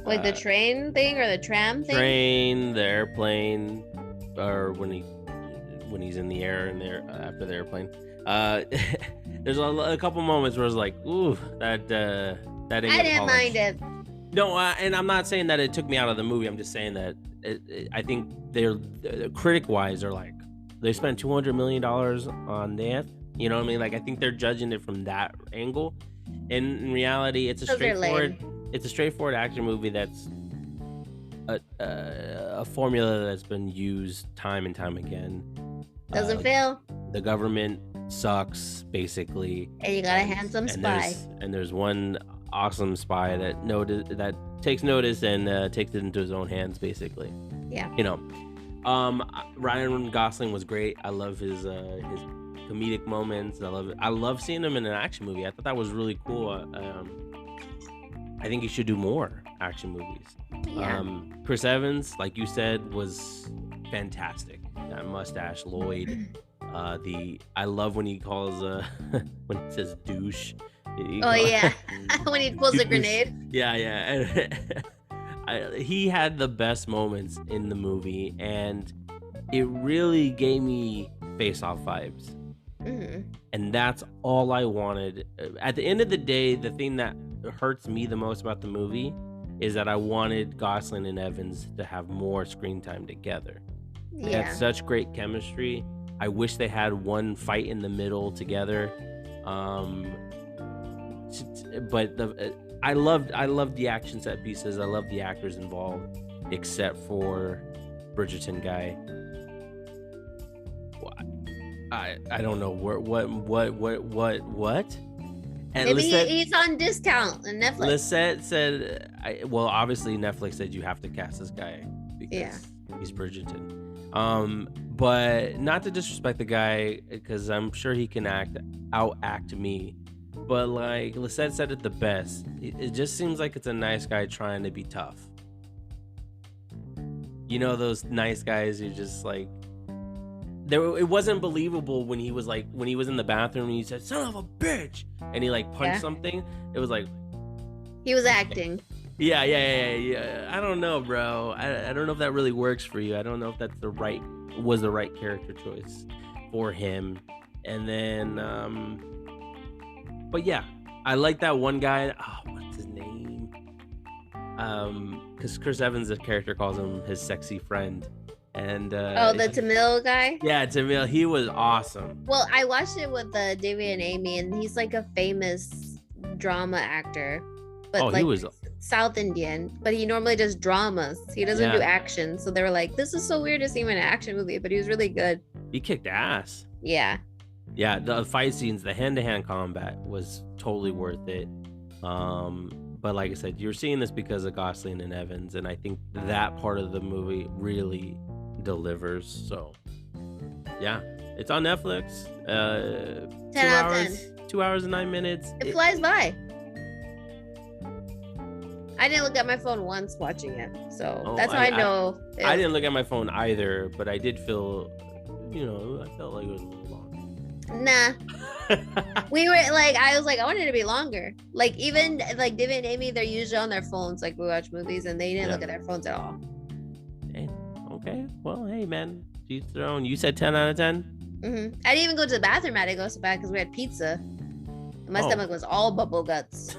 Like the train thing or the tram thing? The airplane, or when he's in the air and after the airplane. There's a couple moments where I was like, ooh, that I didn't mind it. No, and I'm not saying that it took me out of the movie. I'm just saying that I think they're critic-wise are like, they spent $200 million on that. You know what I mean? Like, I think they're judging it from that angle. And in reality, it's a straightforward action movie that's a formula that's been used time and time again. Doesn't fail. The government sucks, basically. And you got a handsome spy. And there's one awesome spy that takes notice and takes it into his own hands, basically. Yeah. Ryan Gosling was great. I love his comedic moments. I love it. I love seeing him in an action movie. I thought that was really cool. I think he should do more action movies. Yeah. Chris Evans, like you said, was fantastic. That mustache, Lloyd. I love when he calls when he says douche. When he pulls a grenade. Yeah. He had the best moments in the movie, and it really gave me Face Off vibes. Mm-hmm. And that's all I wanted. At the end of the day, the thing that hurts me the most about the movie is that I wanted Gosling and Evans to have more screen time together. They had such great chemistry. I wish they had one fight in the middle together. But I loved the action set pieces. I love the actors involved, except for Bridgerton guy. I don't know what. And maybe he's on discount on Netflix. Lisette said, obviously Netflix said you have to cast this guy because he's Bridgerton. But not to disrespect the guy, because I'm sure he can out-act me. But like Lisette said it the best. It just seems like it's a nice guy trying to be tough. You know those nice guys who just like. It wasn't believable when he was in the bathroom and he said, "Son of a bitch," and he like punched something. It was like he was acting. Yeah. I don't know, bro. I don't know if that really works for you. I don't know if that's the right character choice for him. And then, but yeah, I like that one guy. Oh, what's his name? Because Chris Evans, the character, calls him his sexy friend. And the Tamil guy. Yeah, Tamil. He was awesome. Well, I watched it with David and Amy, and he's like a famous drama actor, but he was South Indian. But he normally does dramas. He doesn't do action. So they were like, "This is so weird to see him in an action movie," but he was really good. He kicked ass. Yeah. Yeah, the fight scenes, the hand-to-hand combat was totally worth it. But like I said, you're seeing this because of Gosling and Evans, and I think that part of the movie really delivers. So yeah, it's on Netflix. 10 out of 10. 2 hours and 9 minutes. It flies by. I didn't look at my phone once watching it, so that's how I know. I didn't look at my phone either, but I did feel, I felt like it was a little long. Nah. We were like, I was like, I wanted it to be longer. Like, even like David and Amy, they're usually on their phones. Like, we watch movies and they didn't look at their phones at all. Okay. Well, hey, man. To each their own. You said 10 out of 10? Mm-hmm. I didn't even go to the bathroom. I had to go so bad because we had pizza. And my stomach was all bubble guts.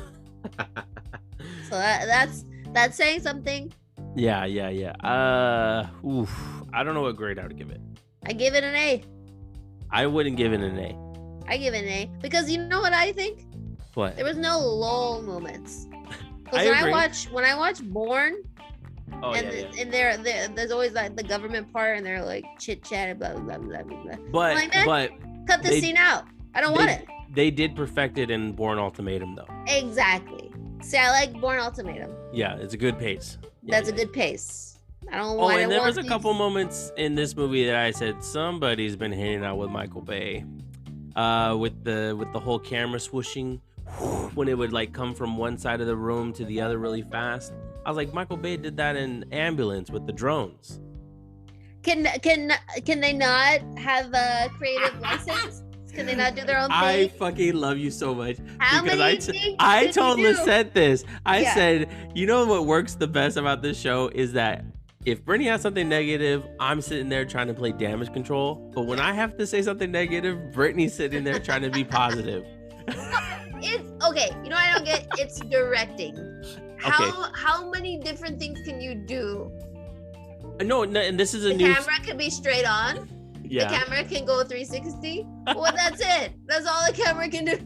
So that's saying something. Yeah. I don't know what grade I would give it. I give it an A. I wouldn't give it an A. I give it an A because you know what I think? What? There was no lull moments. Because when I watch Born, and there's always like the government part, and they're like chit chat, blah blah blah blah blah. But like, cut the scene out. I don't want it. They did perfect it in Born Ultimatum, though. Exactly. See, I like Born Ultimatum. Yeah, it's a good pace. Yeah, That's a yeah. good pace. I don't Oh, want and to there was want a these. couple moments in this movie that I said somebody's been hanging out with Michael Bay. With the whole camera swooshing when it would like come from one side of the room to the other really fast. I was like, Michael Bay did that in Ambulance with the drones. Can they not have a creative license? Can they not do their own I thing? fucking love you so much How because many things I could you told do? Lisette this. I Yeah. said, you know what works the best about this show is that if Brittany has something negative, I'm sitting there trying to play damage control. But when I have to say something negative, Brittany's sitting there trying to be positive. It's okay. You know what I don't get? It's directing. How many different things can you do? No, and this is a The new camera could be straight on. Yeah. The camera can go 360. Well, that's it. That's all the camera can do.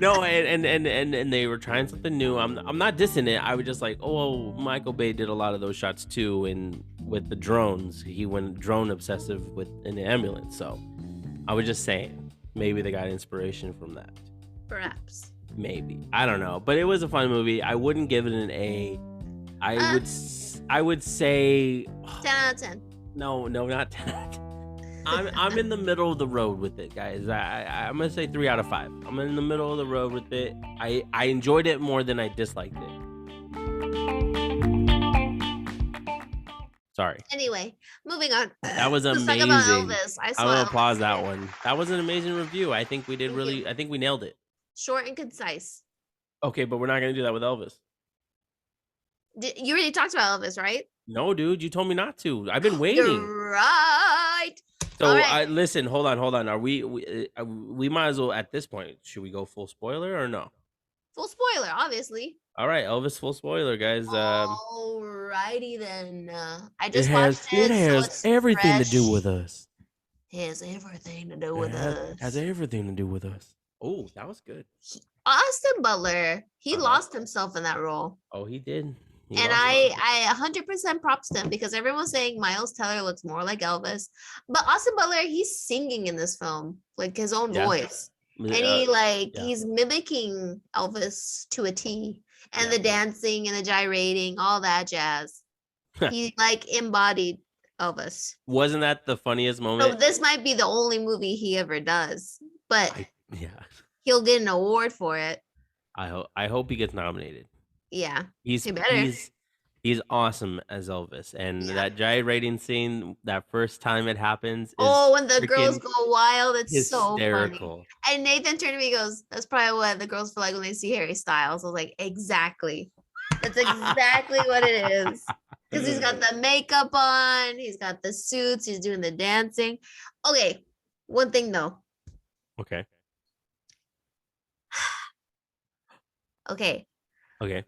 No, and they were trying something new. I'm not dissing it. I was just like, oh, Michael Bay did a lot of those shots too, and with the drones, he went drone obsessive with in the Ambulance. So I was just saying, maybe they got inspiration from that. Perhaps. Maybe, I don't know, but it was a fun movie. I wouldn't give it an A. I would say 10 out of 10. No, not 10 out of 10. I'm in the middle of the road with it, guys. I'm gonna say 3 out of 5. I'm in the middle of the road with it. I enjoyed it more than I disliked it. Sorry. Anyway, moving on. That was Let's amazing. talk about Elvis. I'm gonna applause that one. That was an amazing review. I think we did I think we nailed it. Short and concise. Okay, but we're not gonna do that with Elvis. You already talked about Elvis, right? No, dude, you told me not to. I've been waiting. You're right. So listen, hold on. Are we might as well at this point. Should we go full spoiler or no? Full spoiler, obviously. All right, Elvis, full spoiler, guys. Alrighty then. I just watched it. It has so everything to do with us. It has everything to do with us. Has everything to do with us. Oh, that was good. Austin Butler, he lost himself in that role. Oh, he did. And I 100% props to him because everyone's saying Miles Teller looks more like Elvis, but Austin Butler, he's singing in this film, like his own voice, and he's mimicking Elvis to a T, and the dancing and the gyrating, all that jazz. He like embodied Elvis. Wasn't that the funniest moment? So this might be the only movie he ever does, but he'll get an award for it. I hope he gets nominated. Yeah, he's awesome as Elvis, and that gyrating scene, that first time it happens. When the girls go wild, it's hysterical. So funny. And Nathan turned to me and goes, "That's probably what the girls feel like when they see Harry Styles." I was like, "Exactly. That's exactly what it is." Because he's got the makeup on, he's got the suits, he's doing the dancing. Okay, one thing though. Okay. Okay. Okay.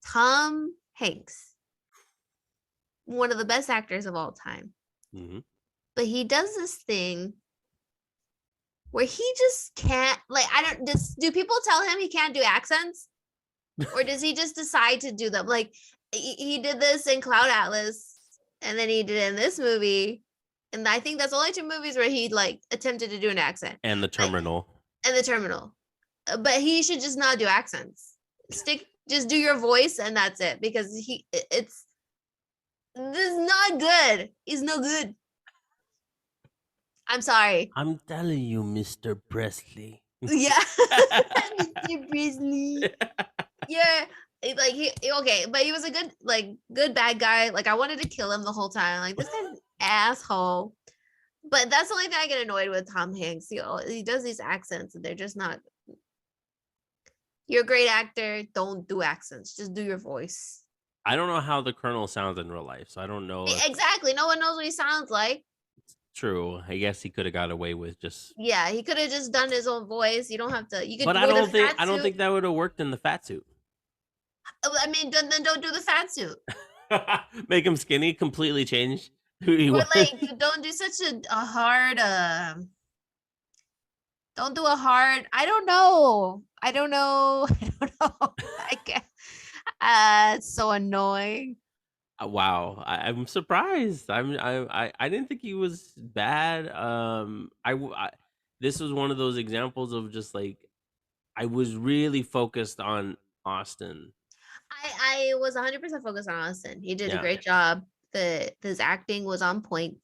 Tom Hanks, one of the best actors of all time. Mm-hmm. But he does this thing where he just can't, like, do people tell him he can't do accents? Or does he just decide to do them? Like, he did this in Cloud Atlas, and then he did it in this movie. And I think that's only 2 movies where he, like, attempted to do an accent. And The Terminal. But he should just not do accents. Just do your voice and that's it, because this is not good. He's no good. I'm sorry. I'm telling you, Mr. Presley. Yeah. Mr. Presley. Yeah. Like but he was a good bad guy. Like I wanted to kill him the whole time. Like this guy's an asshole. But that's the only thing I get annoyed with Tom Hanks. He does these accents and they're just not. You're a great actor. Don't do accents. Just do your voice. I don't know how the Colonel sounds in real life, so I don't know. Exactly. No one knows what he sounds like. True. I guess he could have got away with just. Yeah, he could have just done his own voice. You don't have to. You could. But I don't think that would have worked in the fat suit. I mean, then don't do the fat suit. Make him skinny. Completely change who he was. Like, don't do such a hard. Don't do a hard. I don't know. I can't. It's so annoying. Wow, I'm surprised. I didn't think he was bad. This was one of those examples of just like I was really focused on Austin. I was 100% focused on Austin. He did a Yeah. great job. His acting was on point.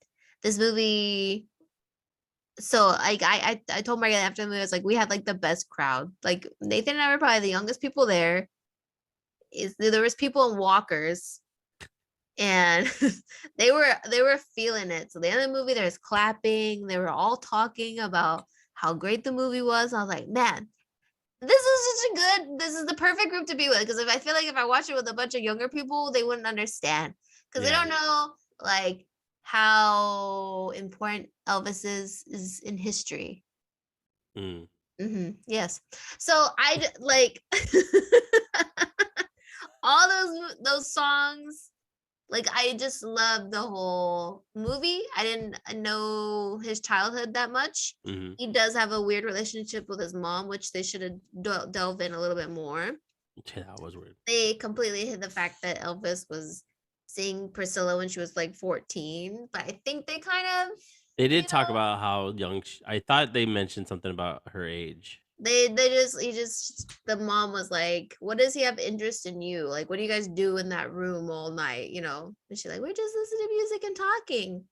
This movie, so like I told Megan after the movie, I was like, we had like the best crowd. Like Nathan and I were probably the youngest people there. Is there was people in walkers and they were feeling it. So the end of the movie, there's clapping. They were all talking about how great the movie was. I was like, man, this is the perfect group to be with. Because if I feel like if I watch it with a bunch of younger people, they wouldn't understand. Because they Yeah. don't know like how important Elvis is in history. Mm. Yes. So like all those songs. Like I just love the whole movie. I didn't know his childhood that much. Hmm. He does have a weird relationship with his mom, which they should have delved in a little bit more. Yeah, that was weird. They completely hid the fact that Elvis was seeing Priscilla when she was like 14, but I think they kind of, They you did talk know, about how young I thought they mentioned something about her age. they just he just the mom was like, what does he have interest in you? Like, what do you guys do in that room all night? And she's like, we're just listening to music and talking.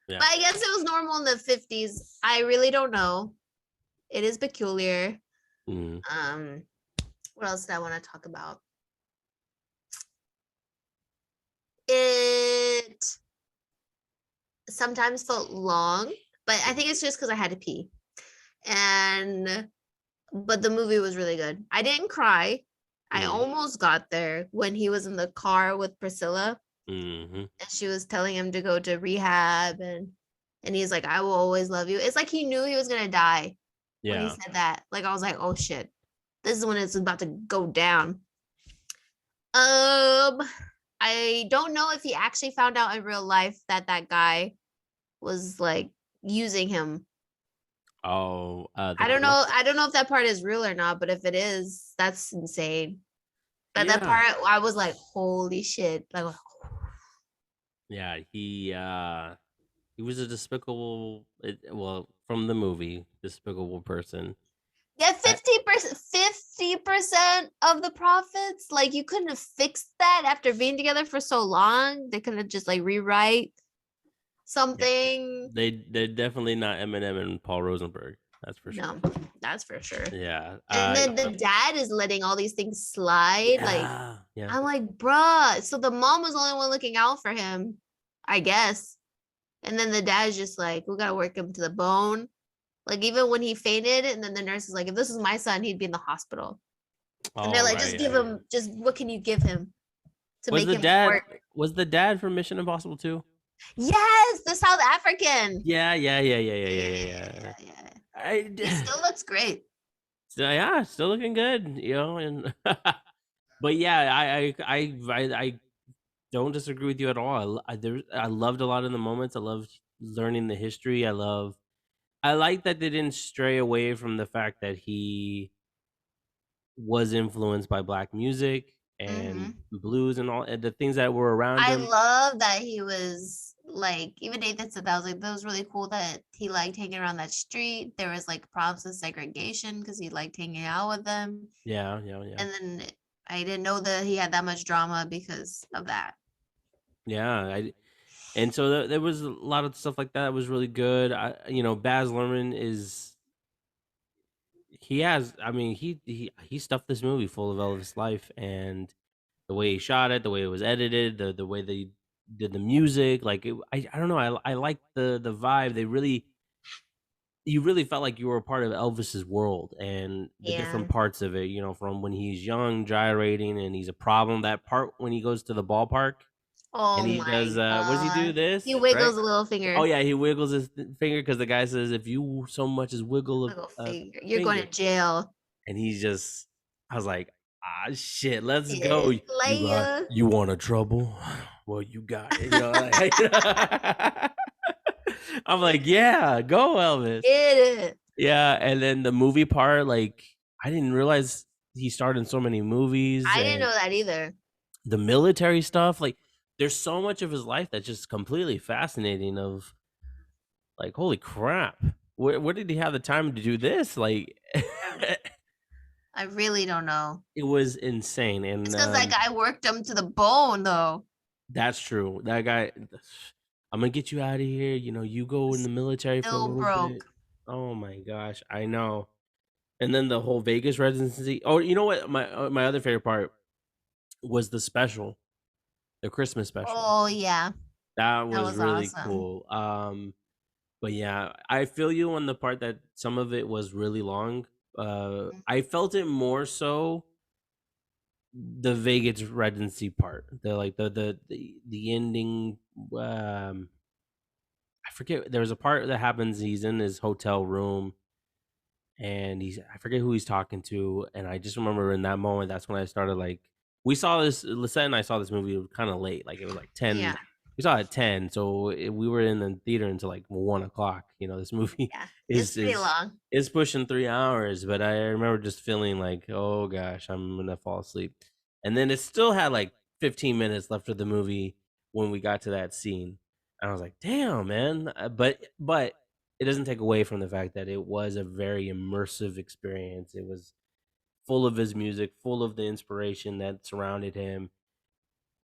Yeah. But I guess it was normal in the 50s. I really don't know. It is peculiar. Mm. Um, what else did I want to talk about? It sometimes felt long, but I think it's just because I had to pee. And but the movie was really good. I didn't cry. I Mm. almost got there when he was in the car with Priscilla Hmm. and she was telling him to go to rehab and he's like, I will always love you. It's like he knew he was gonna die when he Yeah. said that. Like I was like, oh shit, this is when it's about to go down. Um, I don't know if he actually found out in real life that that guy was like using him. Oh, the I don't colonel. know. I don't know if that part is real or not, but if it is, that's insane. But that Yeah. part, I was like, holy shit! Like, Yeah. He was a despicable. Well, from the movie, despicable person. yeah, I, 50% of the profits. Like, you couldn't have fixed that after being together for so long. They could have just like rewrite yeah. something. They're definitely not Eminem and Paul Rosenberg. That's for sure. No, that's for sure. Yeah. And then the dad is letting all these things slide. Like, Yeah. Yeah. I'm like, bruh. So the mom was the only one looking out for him, I guess. And then the dad's just like, we gotta work him to the bone. Like, even when he fainted, and then the nurse is like, if this was my son, he'd be in the hospital. And they're Oh like, right. just Yeah. give Yeah. him, just what can you give him to Was make the him dad work? was the dad from Mission Impossible 2? Yes, the South African. Yeah, yeah, yeah, yeah, yeah, Yeah, yeah, yeah, yeah, yeah. yeah, yeah. He I still looks great. so, yeah, still looking good, and but yeah, I don't disagree with you at all. I loved a lot of the moments. I loved learning the history. I like that they didn't stray away from the fact that he was influenced by black music and Hmm. blues and all and the things that were around I him. love that he was like, even Nathan said that was like, that was really cool that he liked hanging around that street. There was like problems with segregation because he liked hanging out with them. Yeah, yeah, yeah. And then I didn't know that he had that much drama because of that. Yeah, and so there was a lot of stuff like that was really good. Baz Luhrmann is he has. I mean, he stuffed this movie full of Elvis life, and the way he shot it, the way it was edited, the way they did the music. Like I don't know. I like the vibe. You really felt like you were a part of Elvis's world and the Yeah. different parts of it. From when he's young, gyrating, and he's a problem. That part when he goes to the ballpark Oh and he does my what does he do? God. He This right? wiggles a little Oh finger. yeah, he wiggles his finger because the guy says if you so much as wiggle Wiggle a finger. You're going to finger, jail. and he's just, I was was like, shit, let's Yeah. go. Like, You want a trouble? Well, you got it. I'm like, yeah, go Elvis. get it. Yeah, and then the movie part, like, I didn't realize he starred in so many movies I didn't and know that either. the military stuff. Like, there's so much of his life that's just completely fascinating. Of like, holy crap, where did he have the time to do this? Like, I really don't know. It was insane, It's and, because that guy worked him to the bone, though. that's true. That guy, "Imma get you out of here, you go in the military for a Still little bit." broke. Oh my gosh, I know. And then the whole Vegas residency. Oh, you know what? My other favorite part was the special, the Christmas special. Oh, yeah. That That was was really awesome. cool. But yeah, I feel you on the part that some of it was really long. Mm, I felt it more so the Vegas residency part. The ending. I forget. There was a part that happens. He's in his hotel room and I forget who he's talking to, and I just remember in that moment, that's when I started, like, we saw this Lisette and I saw this movie kinda late, like, it was, like, 10. yeah, We saw it at 10, so we were in the theater until, like, 1 o'clock. This movie yeah. It's is pretty is long. is pushing 3 hours, but I remember just feeling like, "Oh gosh, I'm gonna fall asleep." And then it still had, like, 15 minutes left of the movie when we got to that scene, and I was like, "Damn, man," but it doesn't take away from the fact that it was a very immersive experience. It was full of his music, full of the inspiration that surrounded him.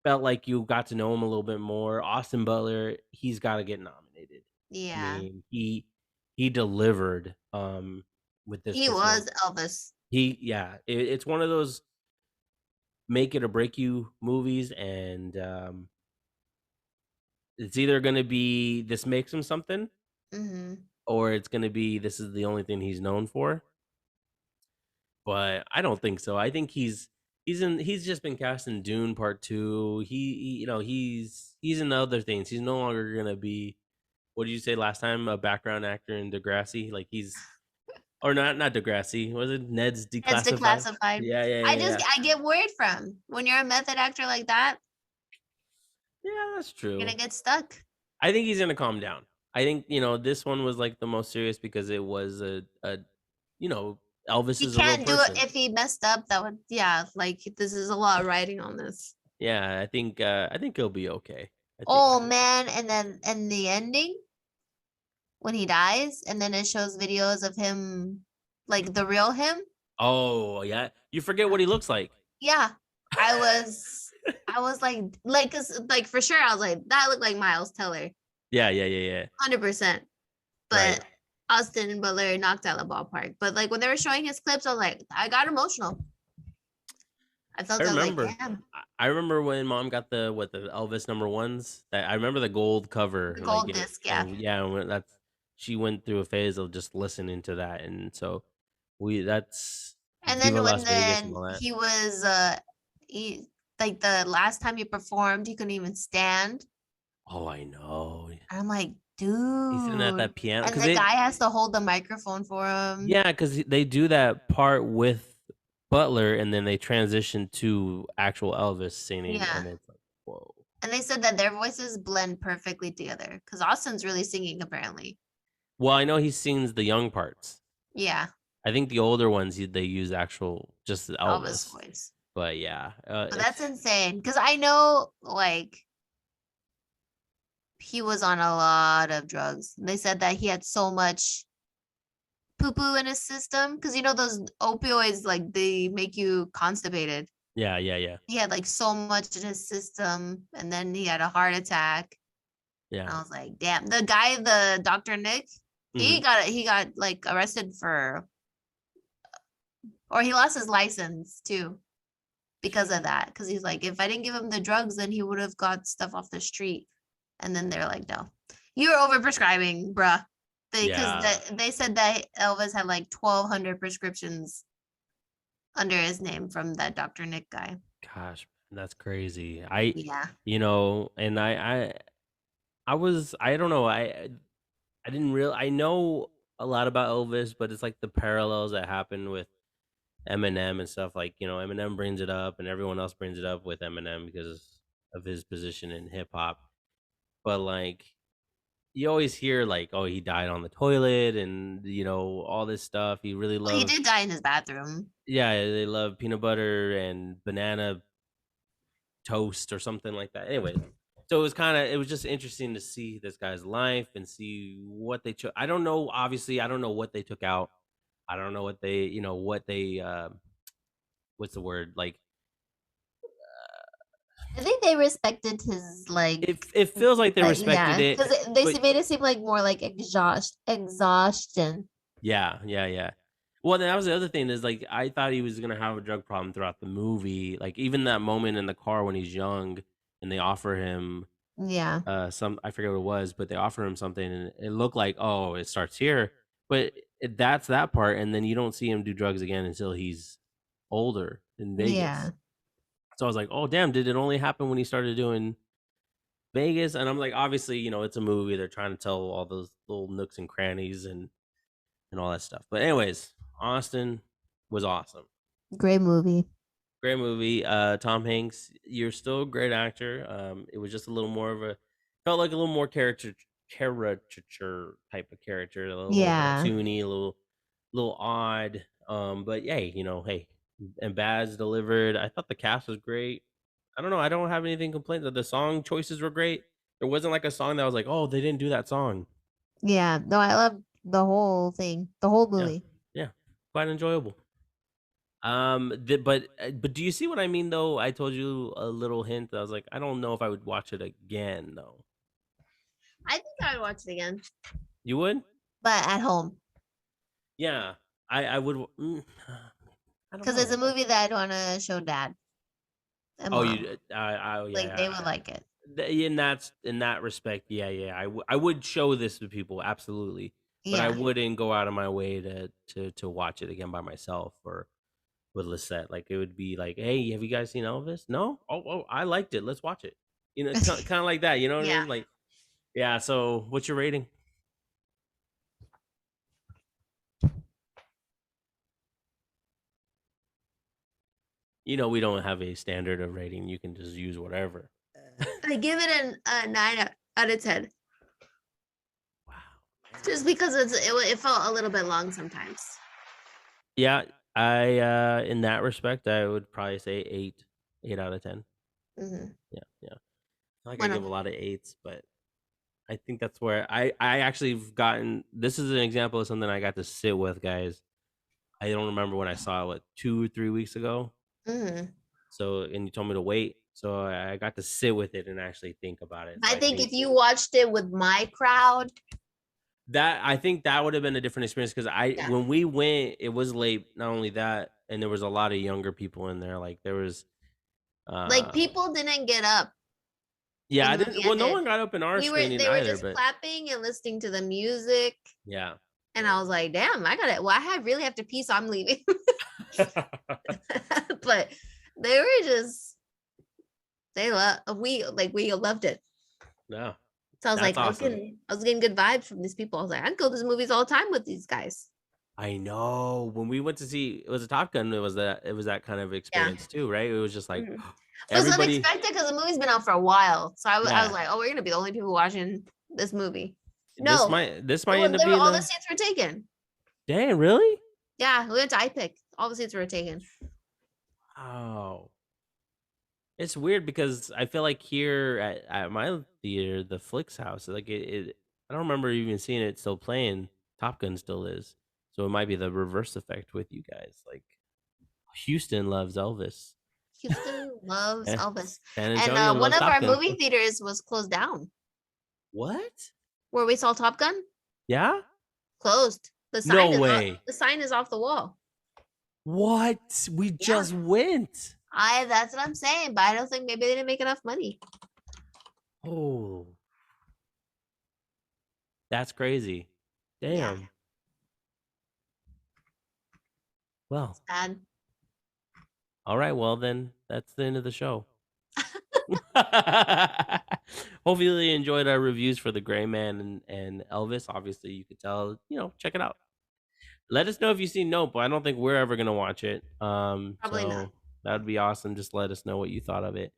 Felt like you got to know him a little bit more. Austin Butler, he's got to get nominated. I Yeah. mean, he delivered with this He was performance. Elvis. Yeah, it's one of those make it or break you movies, and it's either going to be this makes him something, Mhm. or it's going to be this is the only thing he's known for. But I don't think so. I think he's just been cast in Dune Part 2. He's in other things. He's no longer gonna be, what did you say last time? A background actor in Degrassi? Like he's or not Degrassi. Was it Ned's It's Declassified? declassified. Yeah, yeah, yeah, yeah. I get worried from when you're a method actor like that, Yeah, that's you're true. gonna get stuck. I think he's gonna calm down. I think, this one was like the most serious because it was you know, Elvis He is a real can't do it person. if he messed up. That would, yeah, like this is a lot riding on this. Yeah, I think he'll be okay. I think Oh man, and then and the ending when he dies, and then it shows videos of him, like the real him. Oh, yeah. You forget what he looks like. Yeah, I was, I was like, cause like for sure, I was like, that looked like Miles Teller, Yeah, yeah, yeah, yeah. 100%. Right. But Austin Butler knocked out the ballpark. But like when they were showing his clips, I was like, I got emotional. I I felt, I was like, remember. damn, I remember when mom got the Elvis number ones. That I remember the gold cover, the like, gold it disc, yeah. and yeah, when that's she went through a phase of just listening to that, and so that's And Viva then when Las Vegas and then all that. he was he, like the last time he performed, he couldn't even stand. Oh, I know. I'm like, He's sitting at dude. that piano And because the guy has to hold the microphone for him. because they do that part with Butler, and then they transition to actual Elvis singing, Yeah. and it's like, whoa. And they said that their voices blend perfectly together because Austin's really singing apparently. Well, I know he sings the young parts. Yeah, I think the older ones, they use actual just Elvis Elvis. voice. But yeah, But that's insane because I know like he was on a lot of drugs. They said that he had so much poo poo in his system because you know those opioids like they make you constipated. yeah, yeah, yeah, He had like so much in his system, and then he had a heart attack. yeah. I was like, damn. The guy, the Dr. Nick, Mhm. he got like arrested for, or he lost his license too because of that. Because he's like, if I didn't give him the drugs, then he would have got stuff off the street. And then they're like, no, you're overprescribing, bruh. Because Yeah. they said that Elvis had like 1,200 prescriptions under his name from that Dr. Nick guy. Gosh, that's crazy. Yeah. And I don't know, I didn't real I know a lot about Elvis, but it's like the parallels that happen with Eminem and stuff, like, Eminem brings it up and everyone else brings it up with Eminem because of his position in hip hop. But like you always hear like, oh, he died on the toilet and all this stuff. He really Well, he loved, did die in his bathroom. yeah, they love peanut butter and banana toast or something like that. Anyway, so it was just interesting to see this guy's life and see what they took. I don't know, obviously, I don't know what they took out. I don't know what they what's the word, like I think they respected his it feels like they respected yeah, it, because they but made it seem like more like exhaustion. yeah, yeah, yeah. Well, that was the other thing is like I thought he was gonna have a drug problem throughout the movie. Like even that moment in the car when he's young and they offer him Yeah, some, I forget what it was, but they offer him something and it looked like, oh, it starts here. But that's that part, and then you don't see him do drugs again until he's older in yeah, Vegas. So I was like, oh damn, did it only happen when he started doing Vegas? And I'm like, obviously, it's a movie. They're trying to tell all those little nooks and crannies and all that stuff. But anyways, Austin was awesome. great movie. Great movie. Tom Hanks, you're still a great actor. It was just a little more of a felt like a little more caricature type of character, a little more Yeah, cartoony, a little odd. But yeah, hey, and Baz delivered. I thought the cast was great. I don't know. I don't have anything to complain. The song choices were great. There wasn't like a song that was like, oh, they didn't do that song. yeah. No, I love the whole thing, the whole Yeah, movie. yeah, quite enjoyable. But do you see what I mean though? I told you a little hint. I was like, I don't know if I would watch it again though. I think I would watch it again, You would? but at home Yeah, I would. I don't because it's a know. movie that I'd want to show dad and Oh, mom. you? I Like they yeah. would like it. In that respect, yeah, yeah. I would show this to people absolutely, but I Yeah, wouldn't go out of my way to watch it again by myself or with Lisette. Like it would be like, hey, have you guys seen Elvis? No? Oh, I liked it. Let's watch it. Kind of like that. You know what I yeah. mean? Like, yeah. So, what's your rating? We don't have a standard of rating. You can just use whatever. I give it a 9 out of 10, Wow. just because it felt a little bit long sometimes. Yeah, I in that respect, I would probably say 8 out of 10. Hmm. Yeah, yeah. I like I give Bueno, a lot of eights, but I think that's where I actually have gotten. This is an example of something I got to sit with, guys. I don't remember when I saw it, what, 2 or 3 weeks ago. hmm. So, and you told me to wait, so I got to sit with it and actually think about it. So I I think think if you watched it with my crowd, that would have been a different experience because yeah, when we went, it was late. Not only that, and there was a lot of younger people in there. Like there was, like uh, people didn't get up yeah, when I the didn't. movie Well, no ended. one got up in our screening They were either, just but clapping and listening to the music, yeah, and I was like, damn, I gotta. Well, really have to pee, so I'm leaving. But they were just we loved it. no, So I was that's like, awesome. I was getting good vibes from these people. I was like, I can go to these movies all the time with these guys. I know when we went to see it was a Top Gun. It was that kind of Yeah. experience too, right? It was just like Mhm. But it's everybody. unexpected because the movie's been out for a while. So I was Yeah, like, oh, we're gonna be the only people watching this movie. this No, might this might end up they were being all the a seats were taken. dang really. Yeah, we went to iPick. All the seats were taken. Oh, it's weird because I feel like here at my theater, the Flicks House, like I don't remember even seeing it still playing. Top Gun still is, so it might be the reverse effect with you guys. Like Houston loves Elvis, Houston loves eh, Elvis, San and Antonio one loves of Top our Gun. movie theaters was closed down What? where we saw Top Gun. Yeah? Closed. No way. The sign is off the wall. What? We Yeah, just went. that's what I'm saying. But I don't think maybe they didn't make enough money. Oh, that's crazy. Yeah, Damn. Well, sad. all right. Well, then that's the end of the show. Hopefully you enjoyed our reviews for the Gray Man and Elvis. Obviously, you could tell, check it out. Let us know if you've seen Nope, but I don't think we're ever gonna watch it. Probably not. So that would be awesome. Just let us know what you thought of it.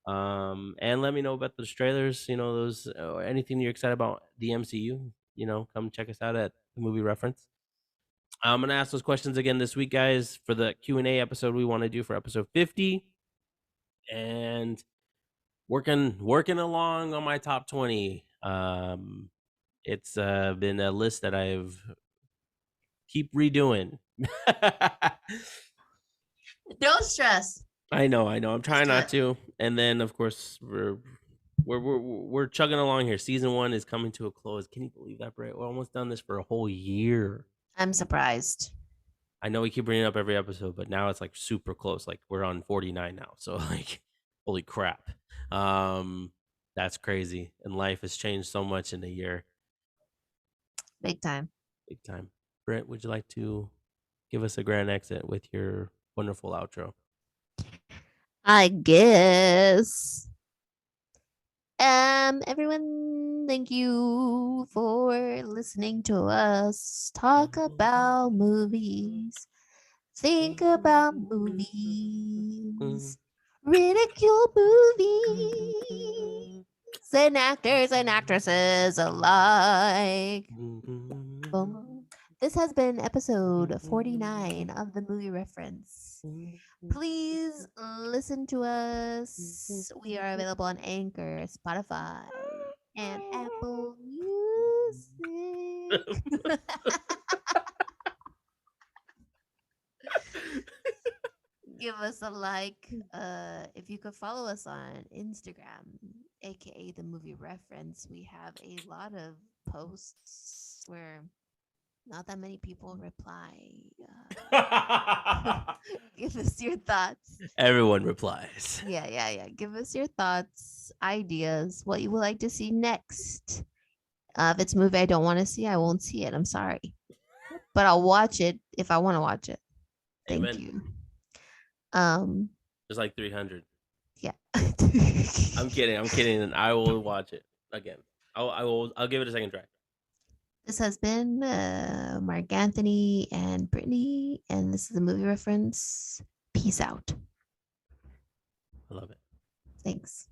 And let me know about those trailers, those anything you're excited about the MCU, come check us out at the Movie Reference. I'm gonna ask those questions again this week, guys, for the Q&A episode we want to do for episode 50. And working along on my top 20. It's been a list that I've keep redoing. Don't stress. I know. I'm Just trying do not it. to. And then of course we're chugging along here. Season 1 is coming to a close. Can you believe that, Brett? We're almost done this for a whole year. I'm surprised. I know we keep bringing it up every episode, but now it's like super close. Like we're on 49 now. So like holy crap. Um that's crazy. And life has changed so much in a year. Big time. Big time. Brett, would you like to give us a grand exit with your wonderful outro? I guess. Everyone, thank you for listening to us talk about movies. Think about movies. Ridicule movies. And actors and actresses alike. Boom. This has been episode 49 of the Movie Reference. Please listen to us. We are available on Anchor, Spotify, and Apple Music. Give us a like. If you could follow us on Instagram, aka the Movie Reference, we have a lot of posts where not that many people reply. Give us your thoughts. Everyone replies. Yeah. Give us your thoughts, ideas, what you would like to see next. If it's a movie I don't want to see, I won't see it. I'm sorry. But I'll watch it if I want to watch it. Thank Amen. you. There's like 300. Yeah. I'm kidding. And I will watch it again. I'll give it a second try. This has been Mark Anthony and Brittany, and this is the Movie Reference. Peace out. I love it. Thanks.